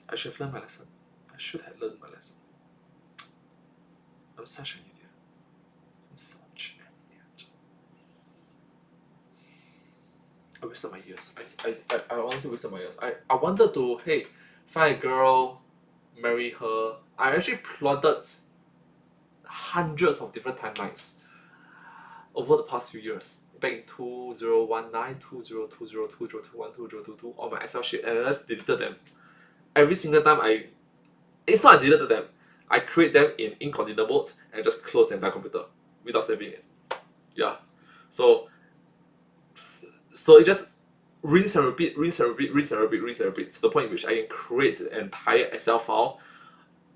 Speaker 1: I should have learned my lesson. I'm such an idiot. I wasted my years. I honestly wasted my years. I wanted to, hey, find a girl, marry her. I actually plotted hundreds of different timelines over the past few years. Back in 2019, 2020, 2021, 2022 on my Excel sheet, and I just deleted them. Every single time it's not I deleted them. I create them in incognito mode and just close the entire computer without saving it. Yeah. So it just rinse and repeat, rinse and repeat, rinse and repeat, rinse and repeat to the point in which I can create an entire Excel file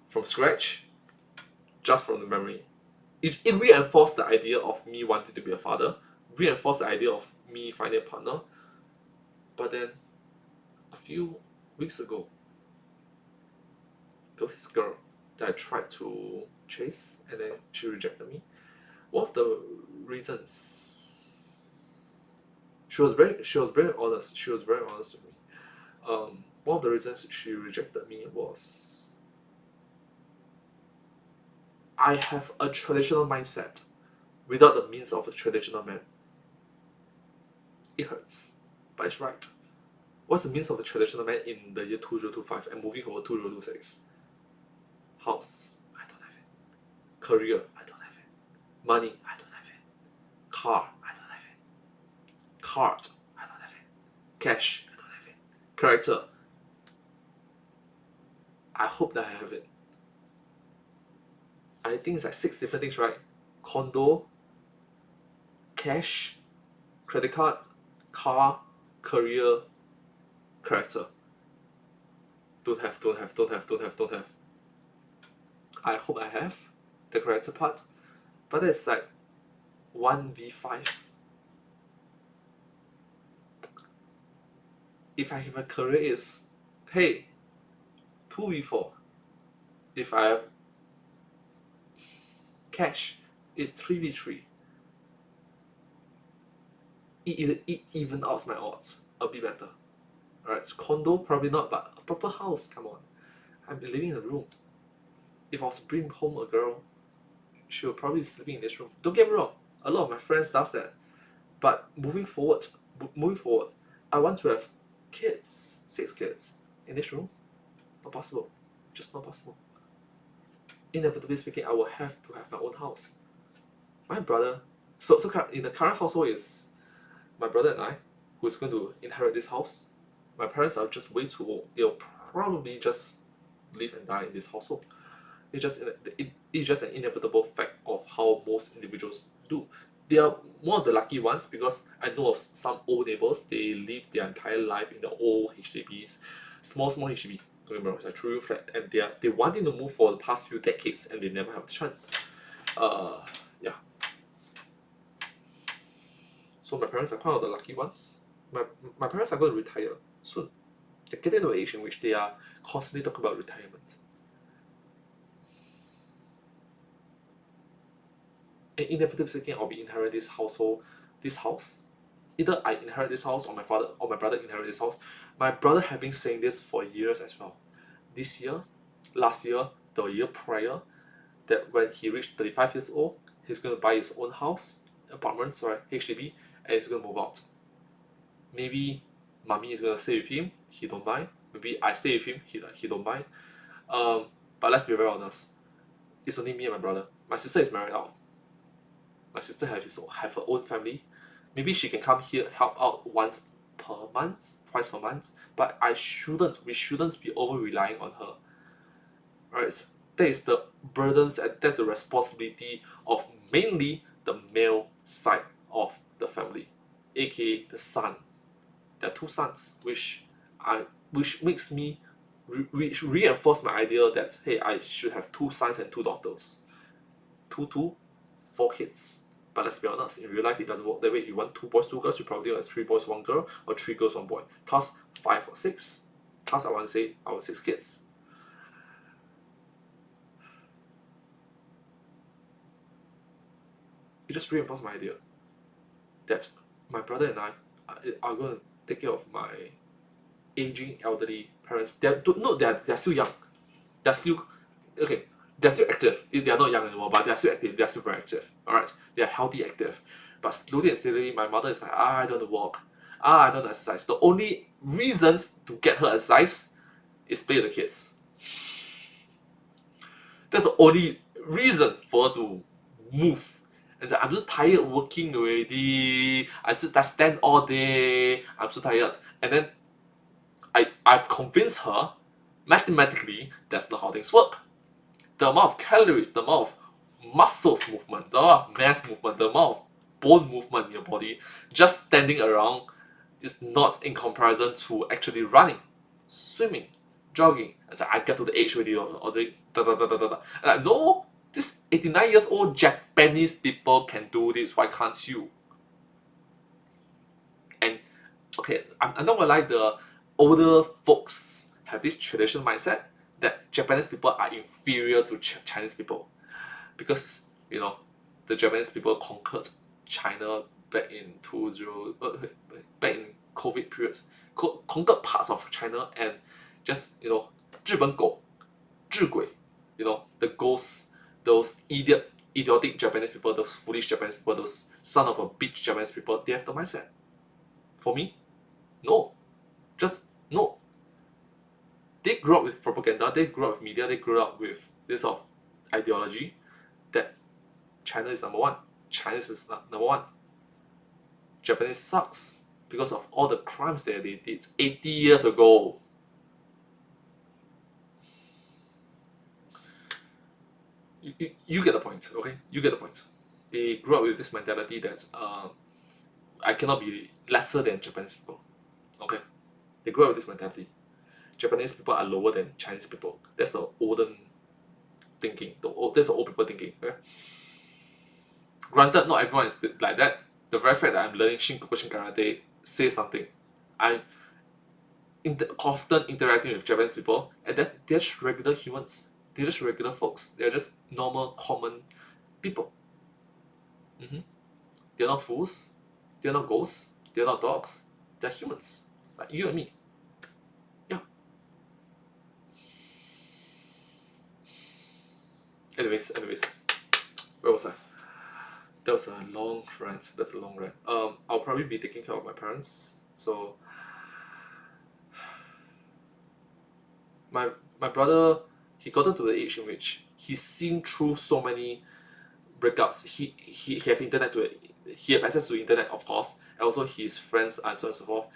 Speaker 1: from scratch just from the memory. It reinforced the idea of me wanting to be a father, reinforced the idea of me finding a partner. But then a few weeks ago, there was this girl that I tried to chase and then she rejected me. One of the reasons, she was very honest. She was very honest with me. One of the reasons she rejected me was I have a traditional mindset without the means of a traditional man. It hurts, but it's right. What's the means of a traditional man in the year 2025 and moving over 2026? House, I don't have it. Career, I don't have it. Money, I don't have it. Car, I don't have it. Card, I don't have it. Cash, I don't have it. Character, I hope that I have it. I think it's like 6 different things, right? Condo, cash, credit card, car, career, character. Don't have. I hope I have the character part, but it's like 1v5. If I have a career, is hey 2v4. If I have cash, it's 3v3. It even out my odds a bit better. Alright, condo probably not, but a proper house, come on. I'm living in a room. If I was to bring home a girl, she would probably be sleeping in this room. Don't get me wrong, a lot of my friends does that. But moving forward, I want to have kids, 6 kids in this room. Not possible, just not possible. Inevitably speaking, I will have to have my own house. My brother, so in the current household is my brother and I, who is going to inherit this house. My parents are just way too old. They'll probably just live and die in this household. It's just an inevitable fact of how most individuals do. They are one of the lucky ones because I know of some old neighbors. They live their entire life in the old HDBs, small HDB. Don't remember, it's a 3-room flat, and they wanting to move for the past few decades and they never have the chance. Yeah. So my parents are quite one of the lucky ones. My parents are going to retire soon. They're getting to an age in which they are constantly talking about retirement. And inevitably speaking, I'll be inheriting this house. Either I inherit this house or my brother inherit this house. My brother have been saying this for years as well. This year, last year, the year prior, that when he reached 35 years old, he's going to buy his own house, HDB, and he's going to move out. Maybe mommy is going to stay with him, he don't mind. Maybe I stay with him, he don't mind. But let's be very honest, it's only me and my brother. My sister is married out. My sister have her own family. Maybe she can come here help out once per month, twice per month. But we shouldn't be over relying on her. Right? That is the burdens and that's the responsibility of mainly the male side of the family, aka the son. There are 2 sons, which makes me which reinforce my idea that hey, I should have 2 sons and 2 daughters. 4 kids. But let's be honest, in real life it doesn't work that way. You want 2 boys, 2 girls, you probably want 3 boys, 1 girl, or 3 girls, 1 boy. Thus 5 or 6. Thus I want to say I want 6 kids. It just reinforced my idea that my brother and I are going to take care of my aging elderly parents. They're still young. They're still okay. They're still active. They are not young anymore, but they're still active. They're still very active. Alright, they are healthy, active. But slowly and steadily, my mother is like, I don't want to walk. I don't want to exercise. The only reasons to get her exercise is play with the kids. That's the only reason for her to move. And I'm so tired working already. I stand all day. I'm so tired. And then I've convinced her mathematically that's not how things work. The amount of calories, the amount of muscles movement, the amount of mass movement, the amount of bone movement in your body just standing around is not in comparison to actually running, swimming, jogging. It's like I get to the age already or the da da da da da da. And like, no, this 89 years old Japanese people can do this, why can't you? And okay, I'm not gonna lie, the older folks have this traditional mindset that Japanese people are inferior to Chinese people because the Japanese people conquered China back in back in COVID periods, conquered parts of China and just 日本狗智鬼 the ghosts, those idiotic Japanese people, those foolish Japanese people, those son of a bitch Japanese people, they have the mindset. For me, no, just no. They grew up with propaganda, they grew up with media, they grew up with this sort of ideology that China is number one. Chinese is number one. Japanese sucks because of all the crimes that they did 80 years ago. You get the point, okay? You get the point. They grew up with this mentality that I cannot be lesser than Japanese people. Okay? They grew up with this mentality. Japanese people are lower than Chinese people. That's the olden thinking. That's the old people thinking. Okay? Granted, not everyone is like that. The very fact that I'm learning Shinkokushin Karate says something. I'm often interacting with Japanese people, and they're just regular humans. They're just regular folks. They're just normal, common people. They're not fools. They're not ghosts. They're not dogs. They're humans, like you and me. Yeah. Anyways, where was I? That was a long rant. That's a long rant. I'll probably be taking care of my parents. So my brother, he got to the age in which he's seen through so many breakups. He have internet to it. He have access to internet, of course, and also his friends and so on and so forth.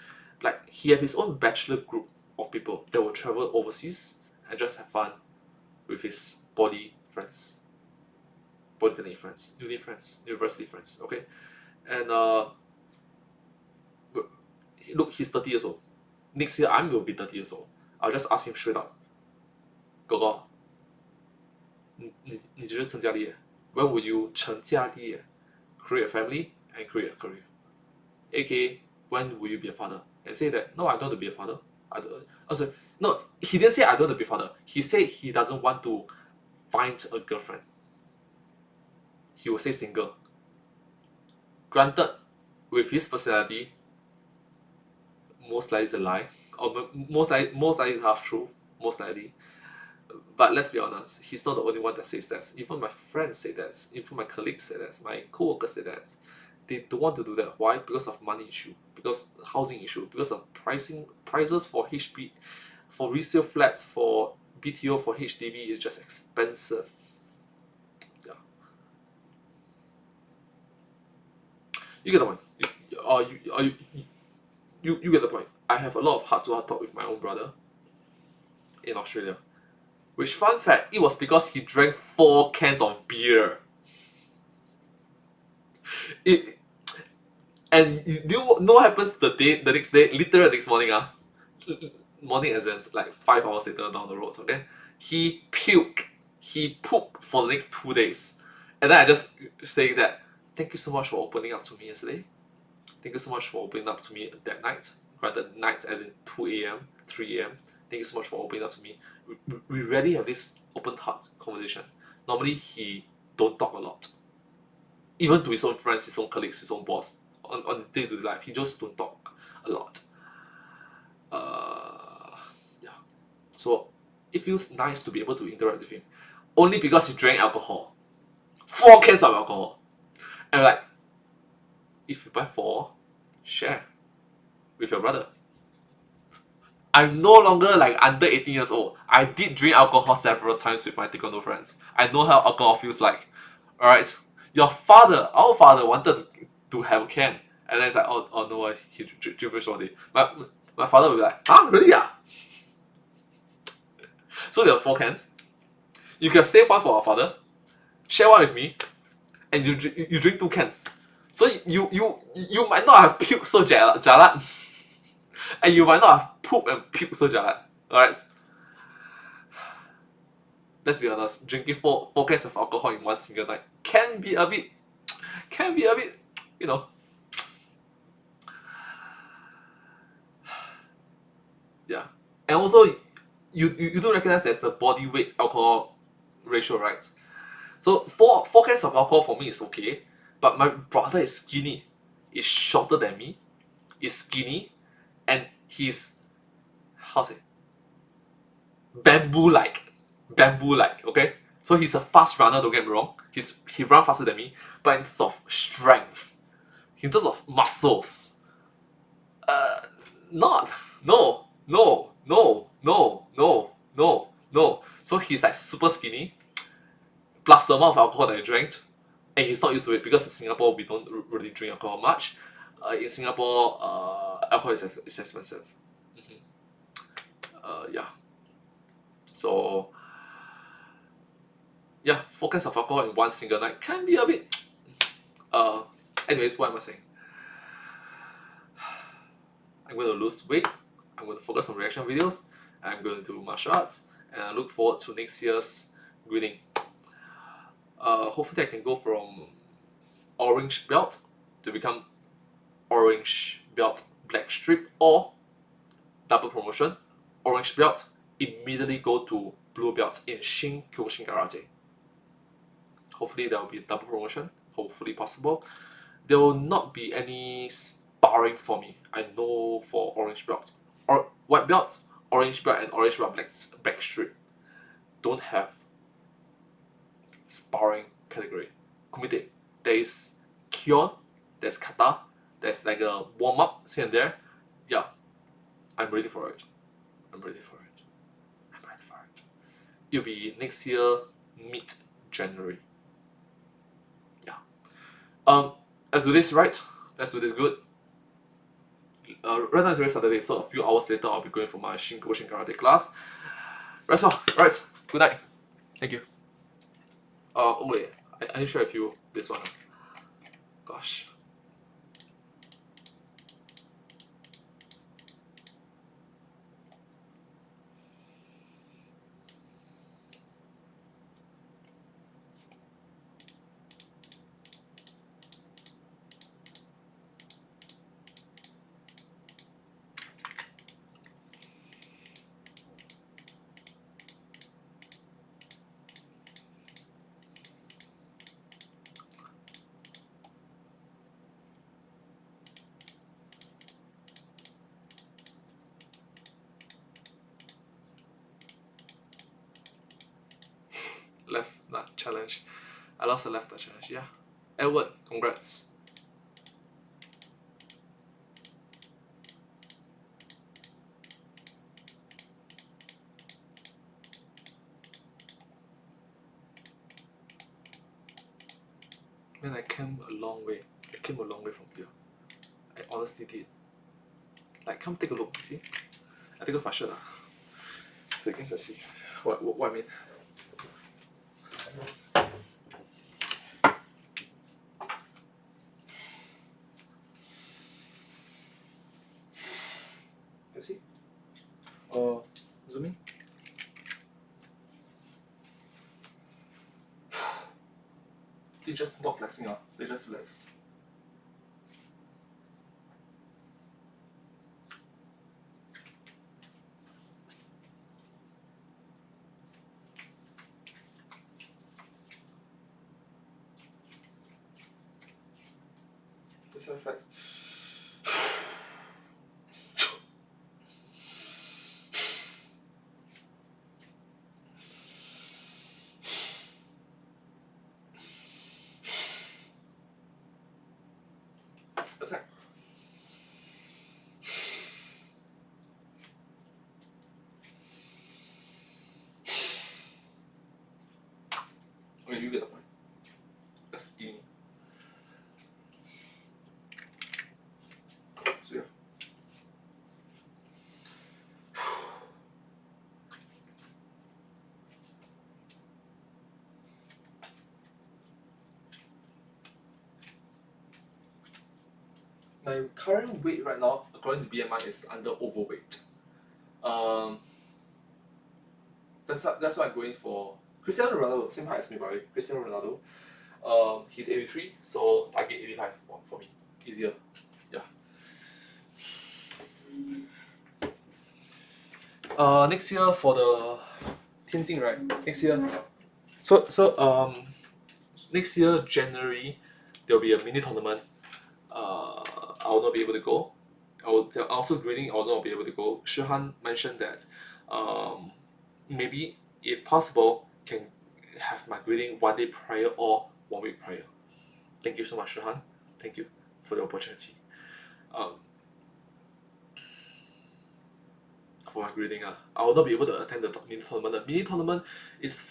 Speaker 1: Like he have his own bachelor group of people that will travel overseas and just have fun with his polytechnic friends, uni friends, university friends. Okay, and look, he's 30 years old. Next year I'm gonna be 30 years old. I'll just ask him straight up, 哥哥，你几时成家立业？ When will you 成家立业 create a family and create a career? AKA, when will you be a father? And say that, no, I don't want to be a father. No, he didn't say I don't want to be a father. He said he doesn't want to find a girlfriend. He will say single. Granted, with his personality, most likely it's a lie. Or most likely it's half true. Most likely. But let's be honest, he's not the only one that says that. Even my friends say that. Even my colleagues say that. My co-workers say that. They don't want to do that. Why? Because of money issue. Because housing issue. Because of prices for for resale flats, for BTO, for HDB is just expensive. Yeah. You get the point. You get the point. I have a lot of heart-to-heart talk with my own brother in Australia. Which, fun fact, it was because he drank 4 cans of beer. And you know what happens the next day, literally the next morning, morning exams, like 5 hours later down the road, okay? He pooped for the next 2 days. And then I just say that, thank you so much for opening up to me yesterday. Thank you so much for opening up to me that night. Granted, night as in 2 a.m., 3 a.m. Thank you so much for opening up to me. We rarely have this open heart conversation. Normally, he don't talk a lot. Even to his own friends, his own colleagues, his own boss, on day-to-day life, he just don't talk a lot. Yeah. So it feels nice to be able to interact with him. Only because he drank alcohol. 4 cans of alcohol. And like, if you buy 4, share with your brother. I'm no longer like under 18 years old. I did drink alcohol several times with my taekwondo friends. I know how alcohol feels like. Alright? Our father wanted to have a can. And then it's like, oh no, he drink all day. My father would be like, huh? Really? Yeah? So there was 4 cans. You can save one for our father, share one with me, and you drink 2 cans. So you might not have puked so jalat, and you might not have pooped and puked so jalat. Alright? Let's be honest, drinking four cans of alcohol in one single night can be a bit, you know. Yeah. And also, you do recognize there's the body weight alcohol ratio, right? So four cans of alcohol for me is okay, but my brother is skinny, is shorter than me, is skinny, and he's, how to say, bamboo like, okay? So he's a fast runner, don't get me wrong. He runs faster than me, but in terms of strength, in terms of muscles, not. No, no, no, no, no, no, no. So he's like super skinny, plus the amount of alcohol that I drank, and he's not used to it because in Singapore we don't really drink alcohol much. In Singapore, alcohol is expensive. Yeah. So yeah, 4 cans of alcohol in one single night can be a bit. Anyways, what am I saying? I'm going to lose weight. I'm going to focus on reaction videos. I'm going to do martial arts, and I look forward to next year's grading. Hopefully, I can go from orange belt to become orange belt black strip, or double promotion, orange belt, immediately go to blue belt in Shin Kyoshin Karate. Hopefully there will be a double promotion, hopefully possible. There will not be any sparring for me, I know, for orange belt. Or white belt, orange belt, and orange belt black strip don't have sparring category. Kumite, there is Kyon, there's kata, there's like a warm up here and there. Yeah, I'm ready for it. I'm ready for it. I'm ready for it. It'll be next year, mid-January. Yeah. Let's do this right. Let's do this good. Right now it's very Saturday, so a few hours later I'll be going for my Shin Karate class. That's all. Right. Good night. Thank you. Oh wait, I need to share with you this one. Gosh. Left nut challenge. I lost the left nut challenge. Yeah. Edward, congrats. Man, I came a long way. I came a long way from here. I honestly did. Like, come take a look. See? I take off my shirt. So you can see what I mean. You see? Zoom in. They just not flexing up. They just flex. This how it flex. That's like my current weight right now, according to BMI, is under overweight. That's why I'm going for Cristiano Ronaldo, same height as me, by the way. Cristiano Ronaldo. He's 83, so target 85 for me. Easier. Yeah. Next year for the Tianjin, right? Next year. Next year January there'll be a mini tournament. I will not be able to go. They're also grading. I will not be able to go. Shihan mentioned that, maybe if possible can have my grading 1 day prior or 1 week prior. Thank you so much, Shihan. Thank you for the opportunity. For my grading, I will not be able to attend the mini tournament. The mini tournament is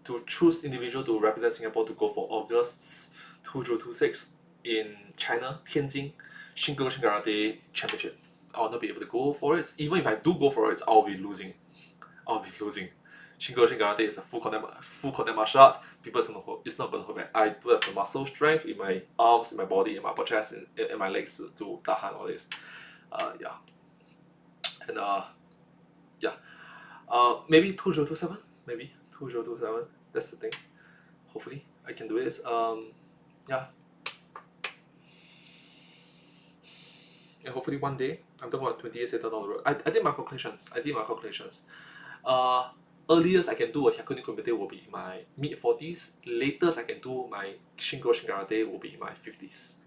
Speaker 1: to choose individual to represent Singapore to go for August 2026 in China, Tianjin, Shingo Karate Championship. I will not be able to go for it. Even if I do go for it, I'll be losing. Shingo Karate is a full contact martial art. People it's not going to hold back. I do have the muscle strength in my arms, in my body, in my upper chest, in my legs to tahan all this. Yeah. And yeah. Maybe 2027. Maybe 2027. That's the thing. Hopefully, I can do this. Yeah. And hopefully one day, I'm talking about 20 years later down the road. I did my calculations. Earliest I can do a Hyakunin Kumite will be in my mid-40s. Latest I can do my Shingo Karate will be in my 50s.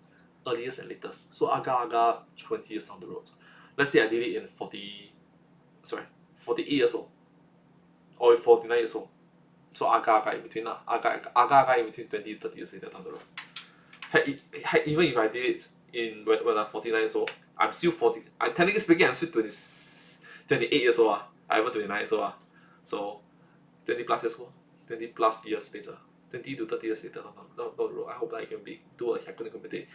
Speaker 1: Earliest and latest. So agak 20 years down the road. Let's say I did it in 48 years old. Or 49 years old. So agak in between agak in between 20, 30 years later down the road. Even if I did it in when I'm 49 years old, I'm still 40. Technically speaking, I'm still 28 years old. I'm even 29 years old. So 20 plus years old, 20 plus years later, 20 to 30 years later down the road, I hope that I can do a Hyakunin Kumite.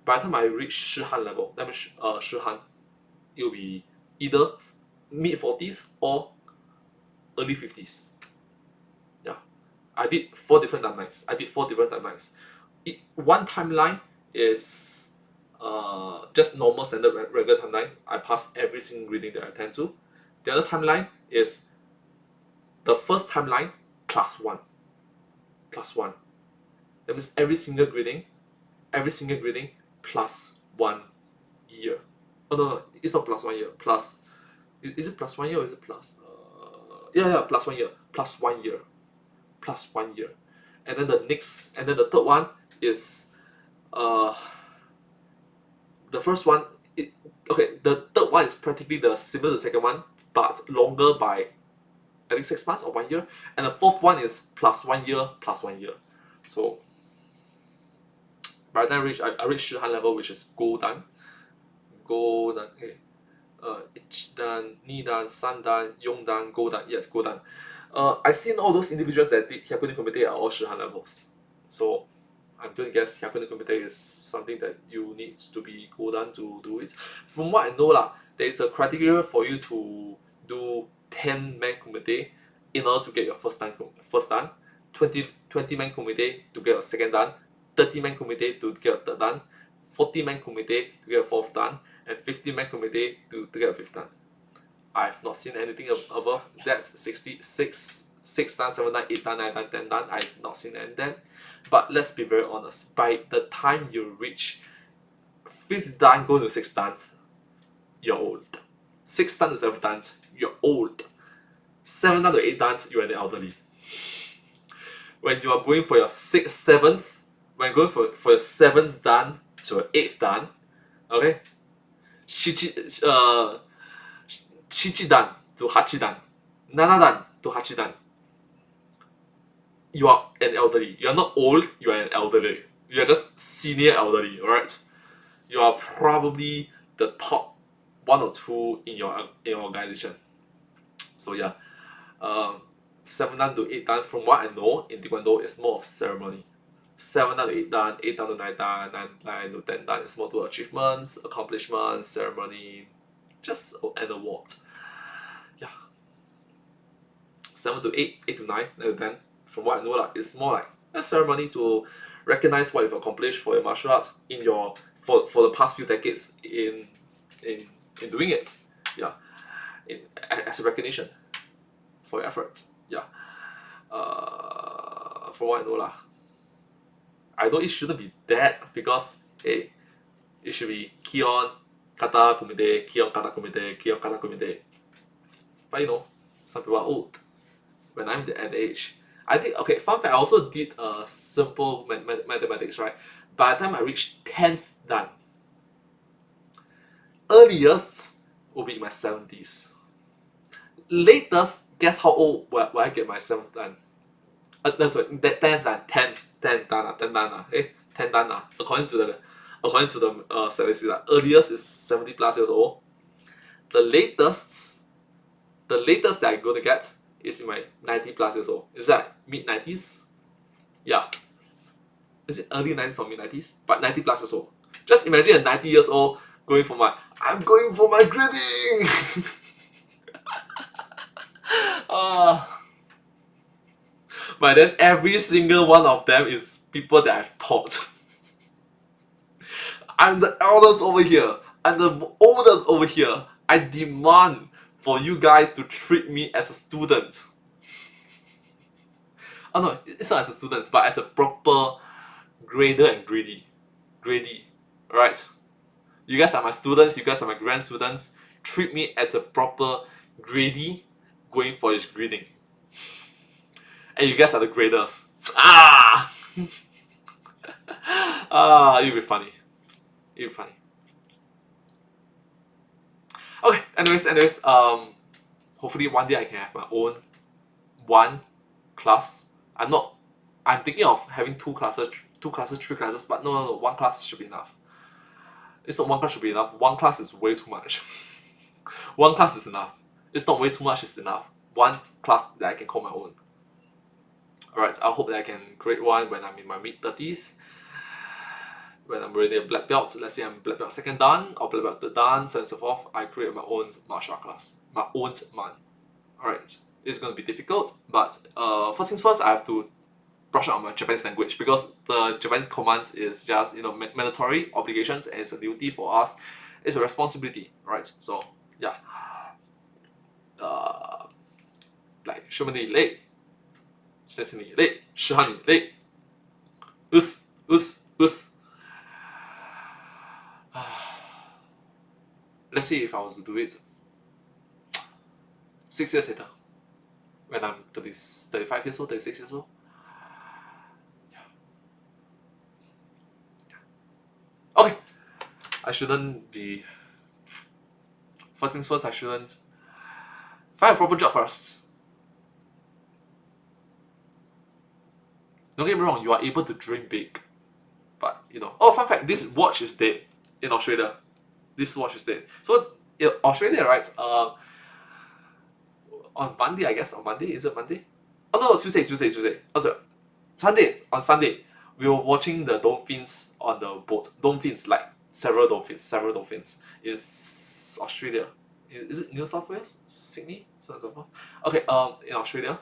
Speaker 1: By the time I reach Shihan level, that means Shihan, it will be either mid-40s or early 50s. Yeah. I did 4 different timelines. One timeline is just normal standard regular timeline. I pass every single reading that I attend to. The other timeline is the first timeline plus 1. That means every single grading plus 1 year. Oh no, it's not plus 1 year. Plus, is it plus 1 year or is it plus? Yeah, plus 1 year. Plus 1 year. And then the third one is the first one. The third one is practically similar to the second one, but longer by I think 6 months or 1 year, and the fourth one is plus 1 year. So by the time I reach Shihan level, which is Godan. Okay. 1 dan, 2 dan, 3 dan, 4 dan, Godan. Yes, Godan. I've seen all those individuals that did Hyakunin Kumite are all Shihan levels. So I'm going to guess Hyakunin Kumite is something that you need to be Godan to do it. From what I know there is a criteria for you to do 10-man Kumite in order to get your first dan, 20-man Kumite to get your second dan, 30-man Kumite to get your third dan, 40-man Kumite to get a fourth dan, and 50-man Kumite to get a fifth dan. I've not seen anything above that. 6 dan, 7 dan, 8 dan, 9 dan, 10 dan. I've not seen any then. But let's be very honest. By the time you reach 5th dan going to 6th dan, you're old. 6th dan to 7th dan, you're old. 7th dan to 8th dan, you're an elderly. When you are going for your 7th, when going for your 7th dan to your 8th dan, okay, 7dan to 8dan, 7dan to 8dan, you are an elderly. You are not old, you are an elderly. You are just senior elderly, alright? You are probably the top 1 or 2 in your organization. So yeah, 7 dan to 8 dan, from what I know in Taekwondo, is more of ceremony. 7 dan to 8 dan, 8 dan to 9 dan, 9 to 10 dan is more to achievements, accomplishments, ceremony, just an award. Yeah. 7 to 8, 8 to 9, 9 to 10, from what I know, it's more like a ceremony to recognize what you've accomplished for your martial arts in your for the past few decades in doing it. Yeah, as a recognition for your efforts. Yeah. From what I know lah, I know it shouldn't be that because hey, it should be Kion Kata Kumite, Kion Kata Kumite, Kion Kata Kumite. But you know, some people are old. When I'm at the age, I think okay. Fun fact: I also did simple mathematics, right? By the time I reached 10th dan, earliest will be in my 70s. Latest, guess how old will I get my 7th dan? That's what that 10th dan, 10 dan, 10 dan, 10 dan. According to the statistics, earliest is 70 plus years old. The latest that I'm going to get is in my 90 plus years old. Is that mid 90s? Yeah. Is it early 90s or mid 90s? But 90 plus years old. Just imagine a 90 years old I'm going for my grading. But then every single one of them is people that I've taught. I'm the eldest over here. I'm the oldest over here. I demand for you guys to treat me as a student. Oh no, it's not as a student, but as a proper grader and grady. Right? You guys are my students, you guys are my grand students. Treat me as a proper grady going for his grading. And you guys are the graders. It'll be funny. Okay, anyways, hopefully one day I can have my own one class. I'm thinking of having two classes, 3 classes, but no, one class should be enough. It's not one class should be enough. One class is way too much. One class is enough. It's not way too much, it's enough. One class that I can call my own. Alright, I hope that I can create one when I'm in my mid-30s. When I'm already a black belt, let's say I'm black belt 2nd dan or black belt 3rd dan, so and so forth, I create my own martial art class. My own man. Alright, it's going to be difficult, but first things first, I have to brush up on my Japanese language because the Japanese commands is just mandatory obligations and it's a duty for us. It's a responsibility, right? So yeah, like 说明你累，谢谢你累，是喊你累，us。Let's see if I was to do it 6 years later, when I'm 35 years old, 36 years old. Okay, I shouldn't be. First things first, I shouldn't find a proper job first. Don't get me wrong, you are able to dream big, but Oh, fun fact: this watch is dead in Australia. This watch is dead. So in Australia, right? On Monday, I guess. On Monday, is it Monday? Oh no, Tuesday. Oh, sorry. On Sunday, we were watching the dolphins on the boat. Dolphins, like several dolphins. Is Australia? Is it New South Wales? Sydney? So and so forth. Okay, in Australia.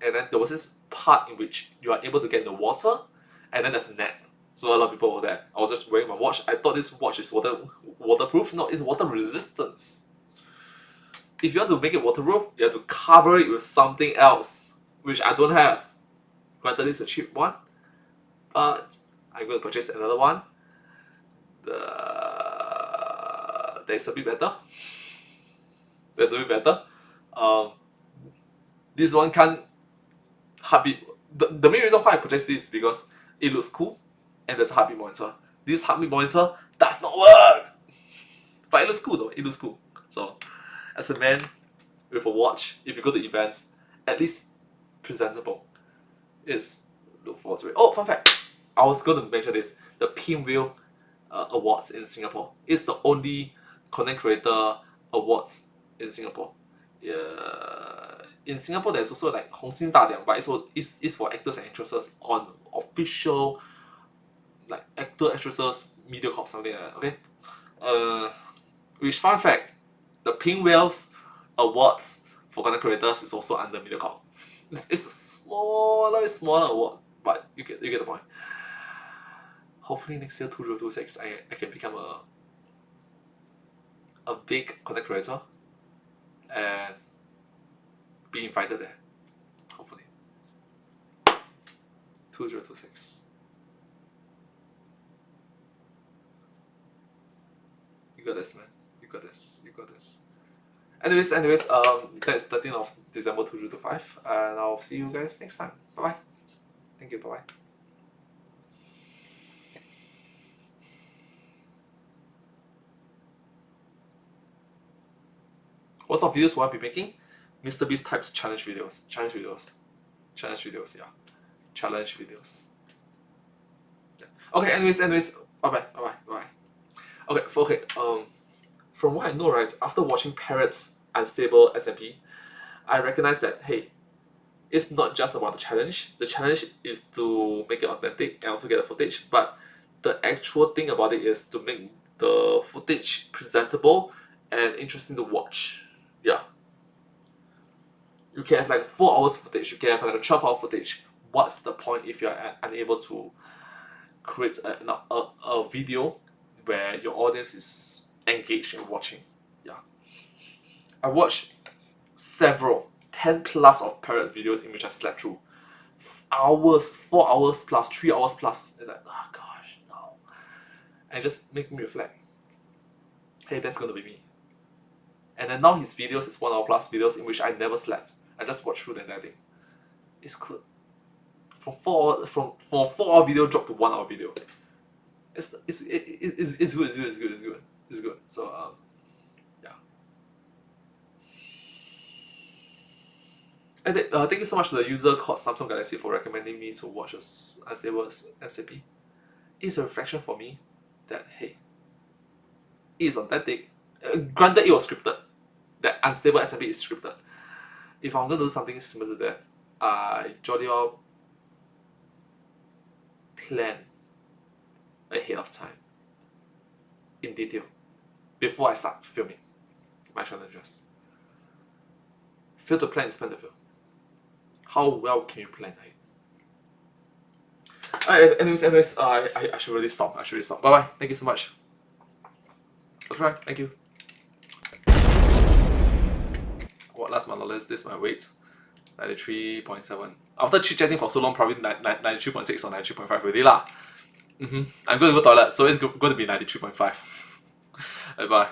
Speaker 1: And then there was this part in which you are able to get in the water, and then there's a net. So a lot of people were there. I was just wearing my watch. I thought this watch is waterproof. No, it's water resistance. If you want to make it waterproof, you have to cover it with something else, which I don't have. Granted, it's a cheap one, but I'm going to purchase another one. That's a bit better. This one can't heartbeat. The main reason why I purchased this is because it looks cool and there's a heartbeat monitor. This heartbeat monitor does not work, but it looks cool though. It looks cool. So, as a man with a watch, if you go to events, at least presentable. Look forward to it. Oh, fun fact! I was going to mention this. The Pinwheel Awards in Singapore is the only content creator awards in Singapore. In Singapore, there's also like 红星大奖, but it's for actors and actresses on official, like actor, actresses, MediaCorp, something like that. Okay. Which fun fact, the Pinwheels Awards for content creators is also under MediaCorp. It's a smaller award, but you get the point. hopefully next year 2026 I can become a big content creator and be invited there. Hopefully. 2026. You got this, man. You got this. You got this. Anyways, that's 13th of December 2025, and I'll see you guys next time. Bye bye. Thank you. Bye bye. What sort of videos will I be making? Mr. Beast types challenge videos. Yeah. Challenge videos. Yeah. Okay, anyways. Bye bye. Okay, from what I know, right, after watching Parrot's unstable SMP, I recognize that, hey, it's not just about the challenge. The challenge is to make it authentic and also get the footage, but the actual thing about it is to make the footage presentable and interesting to watch. Yeah. You can have like 4 hours footage, you can have like a 12-hour footage. What's the point if you're unable to create a video where your audience is engaged in watching? Yeah. I watched several 10 plus of Parrot videos in which I slept through. Hours, 4 hours plus, 3 hours plus. And like, oh gosh, no. And just make me reflect. Hey, that's gonna be me. And then now his videos is 1 hour plus videos in which I never slept. I just watched through the entire thing. It's good. From 4-hour video drop to 1 hour video. It's good. So yeah. And thank you so much to the user called Samsung Galaxy for recommending me to watch this Unstable SCP. It's a reflection for me that, hey, it is authentic. Granted, it was scripted. That Unstable SMP is scripted. If I'm gonna do something similar to that, I jolly well plan ahead of time, in detail, before I start filming my challenges. Fail to plan is plan to fail. How well can you plan ahead? Anyways, I should really stop. Bye bye. Thank you so much. Subscribe. Thank you. What last month less? This is my weight. 93.7. After chit chatting for so long, probably 93.6 or 93.5 already lah. I'm going to go toilet, so it's going to be 93.5. Bye bye.